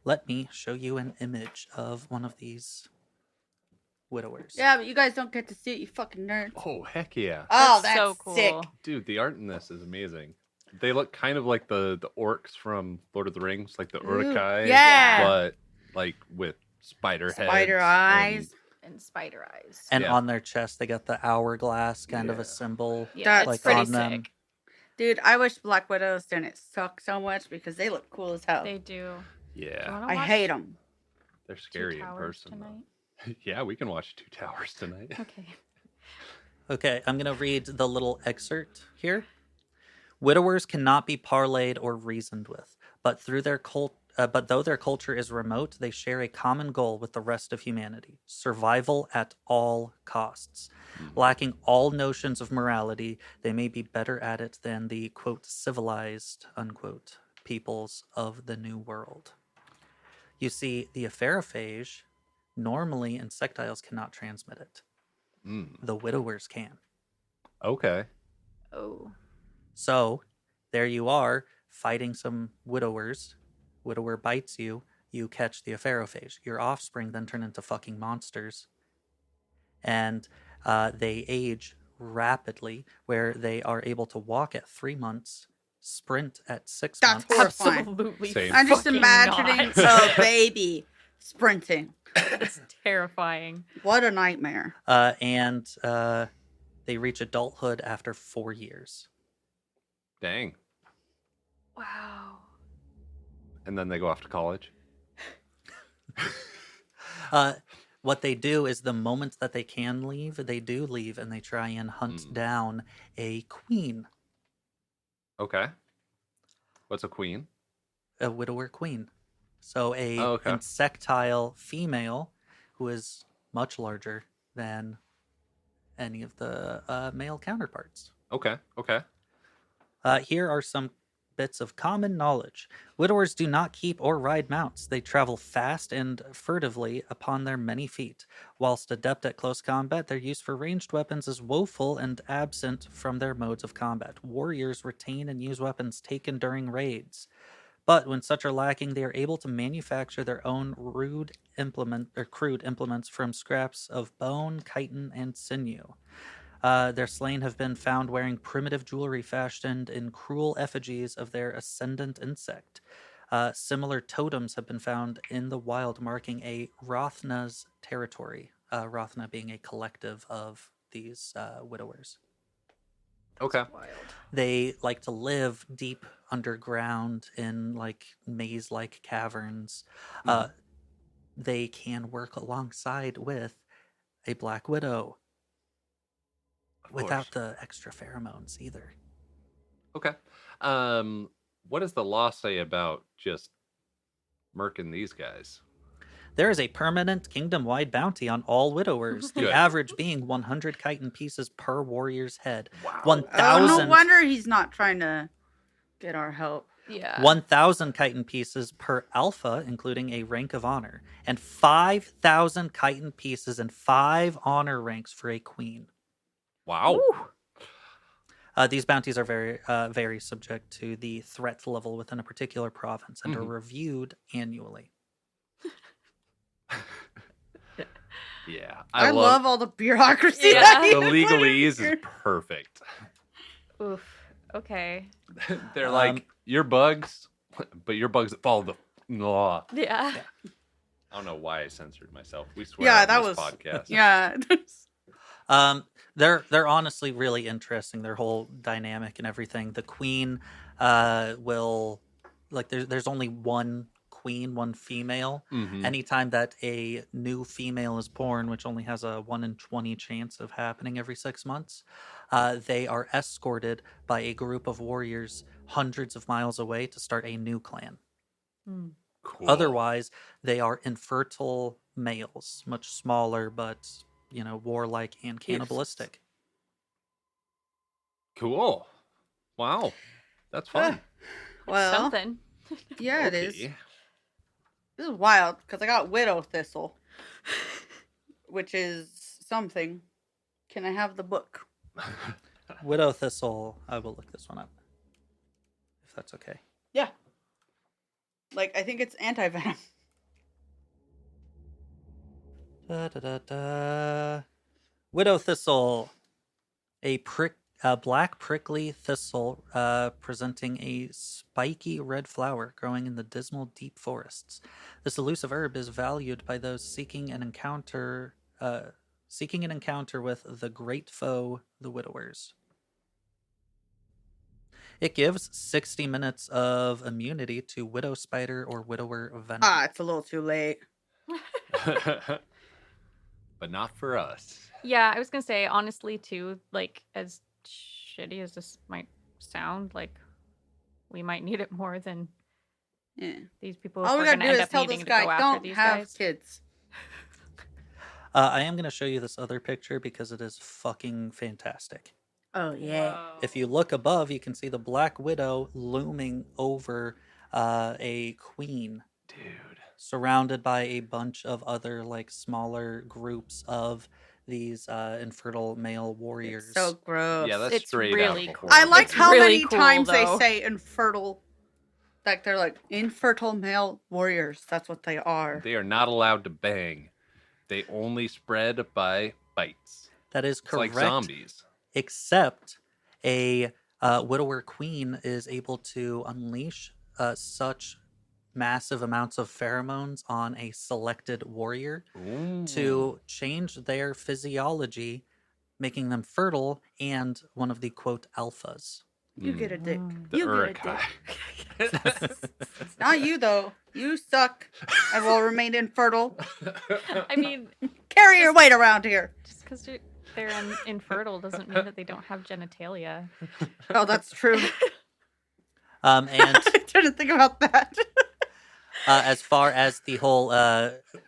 Let me show you an image of one of these widowers. Yeah, but you guys don't get to see it, you fucking nerds. Oh, heck yeah. Oh, That's that's so cool. sick. Dude, the art in this is amazing. They look kind of like the orcs from Lord of the Rings, like the Uruk-hai. yeah. But like with spider heads. Spider eyes. And spider eyes. And Yeah. on their chest, they got the hourglass kind of Yeah. a symbol. Yeah, That's it's like pretty on them. sick. Dude, I wish Black Widows didn't suck so much because they look cool as hell. They do. Do you Yeah. wanna I watch hate them. They're Two scary in Towers person. tonight? Though. Yeah, we can watch Two Towers tonight. Okay. Okay, I'm going to read the little excerpt here. Widowers cannot be parlayed or reasoned with, but but though their culture is remote, they share a common goal with the rest of humanity: survival at all costs. Lacking all notions of morality, they may be better at it than the quote civilized unquote peoples of the New World. You see, the apharophage, normally insectiles cannot transmit it. Mm. The widowers can. Okay. Oh. So there you are fighting some widowers. Widower bites you. You catch the apharophage. Your offspring then turn into fucking monsters. And they age rapidly, where they are able to walk at 3 months, sprint at 6 That's months. horrifying. Absolutely. Same. I'm just fucking imagining not. a baby sprinting. It's terrifying. What a nightmare. And they reach adulthood after 4 years. Dang. Wow. And then they go off to college. What they do is the moment that they can leave, they do leave, and they try and hunt Mm. down a queen, Okay. What's a queen? a widower queen. So a Oh, okay. insectile female who is much larger than any of the male counterparts. Okay. Okay. Here are some bits of common knowledge. Widowers do not keep or ride mounts. They travel fast and furtively upon their many feet. Whilst adept at close combat, their use for ranged weapons is woeful and absent from their modes of combat. Warriors retain and use weapons taken during raids. But when such are lacking, they are able to manufacture their own crude implements from scraps of bone, chitin, and sinew. Their slain have been found wearing primitive jewelry fashioned in cruel effigies of their ascendant insect. Similar totems have been found in the wild, marking a Rothna's territory. Rothna being a collective of these widowers. Okay. Wild. They like to live deep underground in like maze-like caverns. They can work alongside with a black widow Of without course. the extra pheromones either. Okay. What does the law say about just murking these guys? There is a permanent kingdom-wide bounty on all widowers, the Good. average being 100 chitin pieces per warrior's head. Wow. 1,000 Oh, no wonder he's not trying to get our help. Yeah. 1,000 chitin pieces per alpha, including a rank of honor, and 5,000 chitin pieces and 5 honor ranks for a queen. Wow. These bounties are very subject to the threat level within a particular province and are Mhm. reviewed annually. Yeah. I love all the bureaucracy. Yeah. that he the put in legalese is here. perfect. Oof. Okay. They're like, you're bugs, but you're bugs that follow the law. Yeah. I don't know why I censored myself. We swear Yeah, on that this was podcast. Yeah. They're honestly really interesting. Their whole dynamic and everything. The queen will like there's only one queen, one female. Mhm. Anytime that a new female is born, which only has a 1 in 20 chance of happening every 6 months, they are escorted by a group of warriors hundreds of miles away to start a new clan. Hmm. Cool. Otherwise, they are infertile males, much smaller, but warlike and cannibalistic. Cool. Wow. That's fun. Well, Something. yeah, it is. Okay. This is wild because I got widow thistle, which is something. Can I have the book? Widow thistle. I will look this one up, if that's okay. Yeah. Like, I think it's anti-venom. Widow thistle. A black prickly thistle presenting a spiky red flower growing in the dismal deep forests. This elusive herb is valued by those seeking an encounter with the great foe, the widowers. It gives 60 minutes of immunity to widow spider or widower venom. It's a little too late. But not for us. Yeah, I was gonna say honestly too. Like as shitty as this might sound, like we might need it more than Yeah. these people. All If we we're gotta gonna do end is up tell needing this to go guy, after don't these have guys. kids. I am going to show you this other picture because it is fucking fantastic. Oh, yeah. Whoa. If you look above, you can see the Black Widow looming over a queen, Dude. surrounded by a bunch of other like smaller groups of these infertile male warriors. It's so gross. Yeah, that's It's straight really out of a cool. horror I like It's movie. how really many cool, times though. they say infertile. Like, they're like, infertile male warriors. That's what they are. They are not allowed to bang. They only spread by bites. That is It's correct. like zombies. Except a widower queen is able to unleash such massive amounts of pheromones on a selected warrior Ooh. to change their physiology, making them fertile and one of the quote alphas. You get a dick. The You Urukai. get a dick. Not you, though. You suck and will remain infertile. I mean, Carry your weight around here. just because they're infertile doesn't mean that they don't have genitalia. Oh, that's true. And I didn't think about that. as far as the whole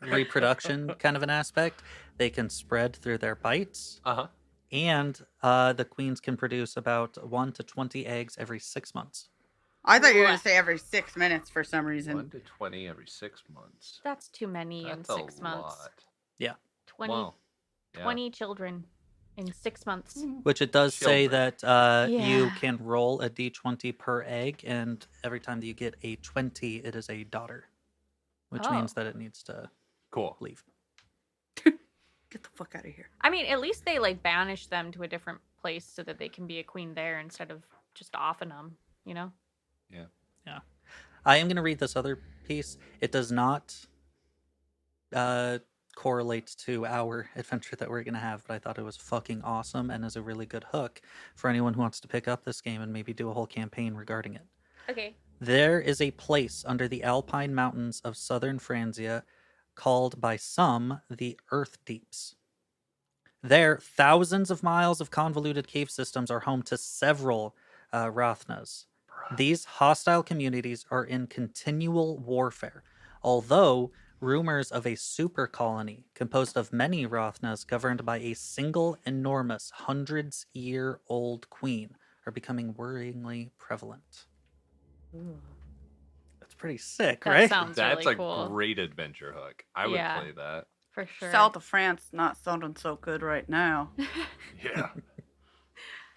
reproduction kind of an aspect, they can spread through their bites. Uh-huh. And the queens can produce about 1 to 20 eggs every 6 months. I thought you were going to say every 6 minutes for some reason. 1 to 20 every 6 months. That's too many That's in a 6 months. lot. 20, Wow. Yeah. 20 children in 6 months. Which it does say Children. that you Yeah. can roll a d20 per egg, and every time that you get a 20, it is a daughter, which means Oh. that it needs to Cool. leave. Get the fuck out of here. I mean, at least they like banish them to a different place so that they can be a queen there instead of just offing them, you know? I am going to read this other piece. It does not correlate to our adventure that we're going to have, but I thought it was fucking awesome and is a really good hook for anyone who wants to pick up this game and maybe do a whole campaign regarding it. Okay. There is a place under the Alpine Mountains of southern Franzia called by some the Earth Deeps. There, thousands of miles of convoluted cave systems are home to several Rathnas. These hostile communities are in continual warfare, although rumors of a super colony composed of many Rathnas governed by a single enormous hundreds-year-old queen are becoming worryingly prevalent. That's pretty sick, That right? sounds That's really a cool. great adventure hook. I would Yeah. play that. For sure. South of France not sounding so good right now. Yeah.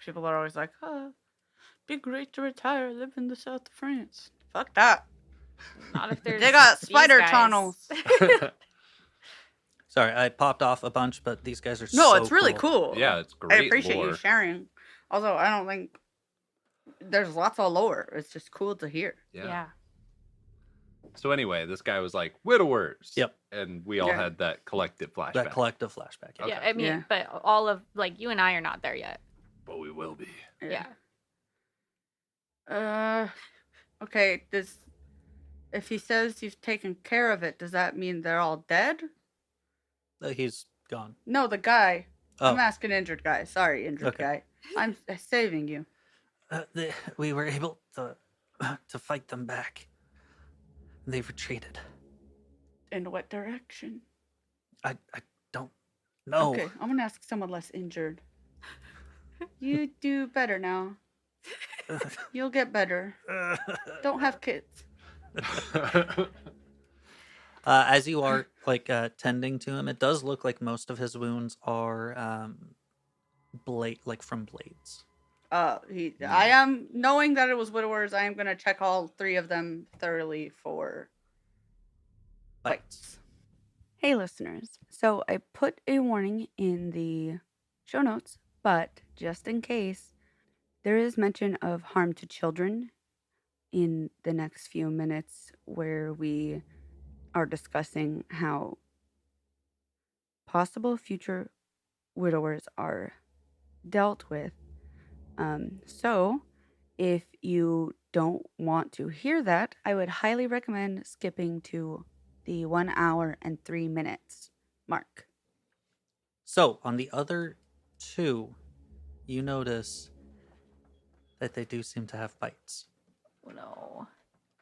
People are always like, be great to retire, live in the south of France. Fuck that. Not if there's They got these spider guys. tunnels. Sorry, I popped off a bunch, but these guys are No, so it's really cool. cool. Yeah, it's great. I appreciate lore. you sharing. Although I don't think there's lots of lore. It's just cool to hear. Yeah. So anyway, this guy was like, widowers. Yep. And we all Yeah. had that collective flashback. That collective flashback. Yeah. Yeah, Okay. I mean, Yeah. but all of, like, you and I are not there yet. But we will be. Yeah. Okay, If he says you've taken care of it, does that mean they're all dead? He's gone. No, the guy. Oh, I'm asking injured guy. Sorry, injured Okay. guy. I'm saving you. we were able to fight them back. They retreated. In what direction? I don't know. Okay, I'm gonna ask someone less injured. You do better now. You'll get better. Don't have kids. As you are tending to him, it does look like most of his wounds are from blades. I am knowing that it was widowers. I am gonna check all 3 of them thoroughly for bites. Hey, listeners. So I put a warning in the show notes, but just in case, there is mention of harm to children in the next few minutes where we are discussing how possible future widowers are dealt with. So if you don't want to hear that, I would highly recommend skipping to the 1 hour and 3 minutes mark. So on the other 2, you notice that they do seem to have bites. Oh, no.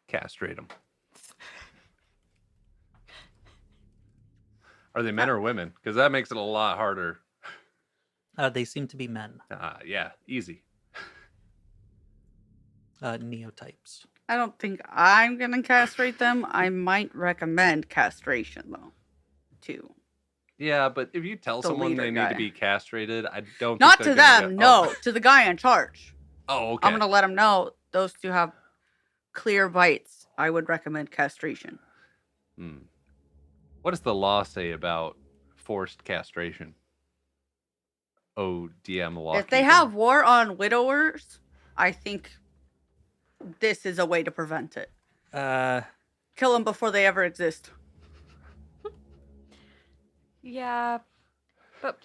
Castrate them. Are they men or women? Because that makes it a lot harder. They seem to be men, Yeah, easy. neotypes. I don't think I'm gonna castrate them. I might recommend castration though, too. Yeah, but if you tell The someone leader they need guy. to be castrated, I don't. Not think to they're gonna them, go- no, to the guy in charge. Oh, okay. I'm gonna let him know those 2 have clear bites. I would recommend castration. What does the law say about forced castration? Oh, DM law. If they have war on widowers, I think this is a way to prevent it. Kill them before they ever exist. Yeah, but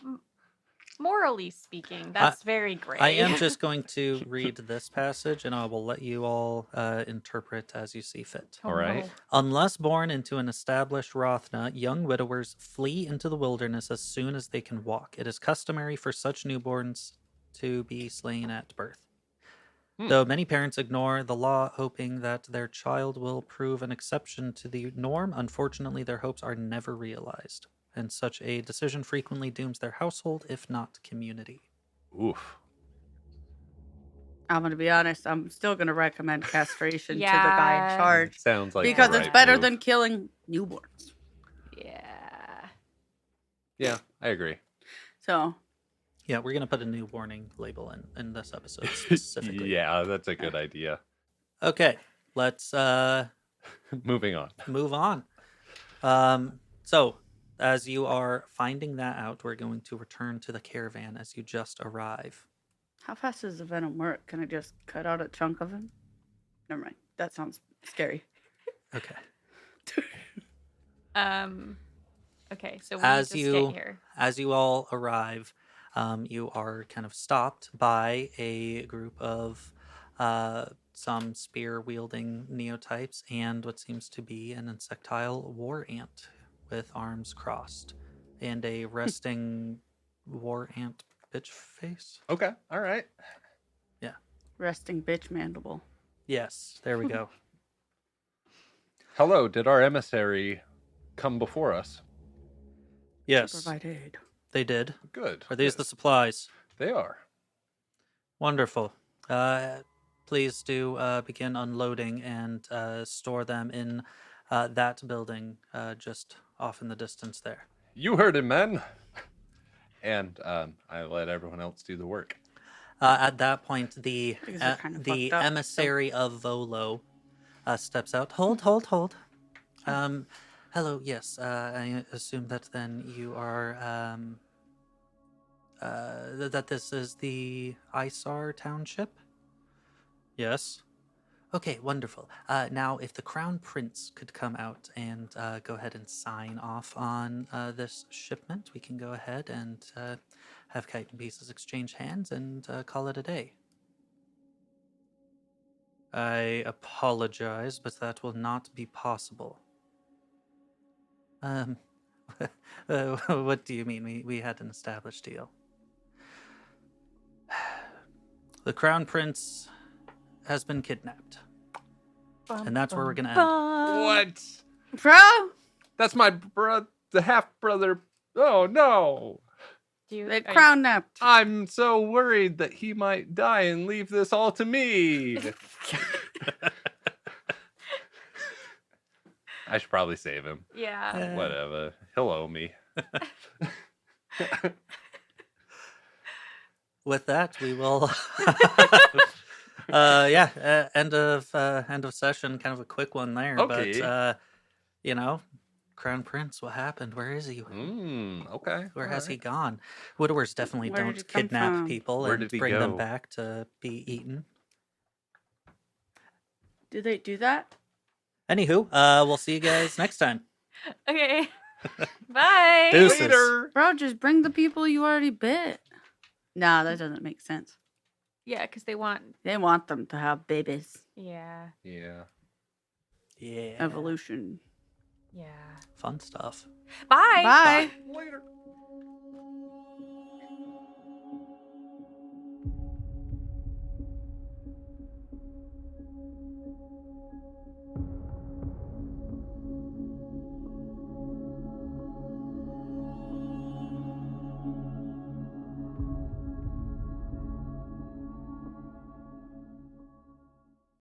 morally speaking, that's very gray. I am just going to read this passage, and I will let you all interpret as you see fit. Oh, All right. no. Unless born into an established Rothna, young widowers flee into the wilderness as soon as they can walk. It is customary for such newborns to be slain at birth. Though many parents ignore the law, hoping that their child will prove an exception to the norm, unfortunately, their hopes are never realized, and such a decision frequently dooms their household, if not community. Oof. I'm gonna be honest. I'm still gonna recommend castration to the Yeah. guy in charge Sounds like because the it's right better move. than killing newborns. Yeah. Yeah, I agree. So Yeah, we're going to put a new warning label in this episode specifically. Yeah, that's a good idea. Okay, let's Moving on. move on. So, as you are finding that out, we're going to return to the caravan as you just arrive. how fast does the venom work? Can I just cut out a chunk of him? Never mind. That sounds scary. Okay. Okay, so we As need to you stay here. as you all arrive, you are kind of stopped by a group of some spear-wielding neotypes and what seems to be an insectile war ant with arms crossed and a resting war ant bitch face. Okay. All right. Resting bitch mandible. Yes, there we go. Hello. Did our emissary come before us? Yes, Provide aid. they did. Good. Are these good. the supplies? They are. Wonderful. Please do begin unloading and store them in that building just off in the distance there. You heard him, men. And I let everyone else do the work. At that point, the Things are kinda the fucked up, emissary of Volo steps out. Hold. Hello. Yes. I assume that then you are that this is the Isar township. Yes. Okay, wonderful. Now, if the Crown Prince could come out and go ahead and sign off on this shipment, we can go ahead and have Kytin pieces exchange hands and call it a day. I apologize, but that will not be possible. What do you mean? We had an established deal. The Crown Prince has been kidnapped. And that's where we're gonna end. What? Bro, That's my the half brother. Oh no! the crown napped. I'm so worried that he might die and leave this all to me. I should probably save him. Yeah. Whatever. He'll owe me. With that, we will. End of session. Kind of a quick one there. Okay. But Crown Prince, what happened? Where is he? Okay. Where has he gone? Widowers definitely Where did don't he come kidnap from? people Where and did he bring them go? back to be eaten. Do they do that? Anywho, we'll see you guys next time. Okay. Bye. Deuces. Later. Bro, just bring the people you already bit. Nah, that doesn't make sense. Yeah, because they want. They want them to have babies. Yeah. Yeah. Yeah. Evolution. Yeah. Fun stuff. Bye. Bye. Later.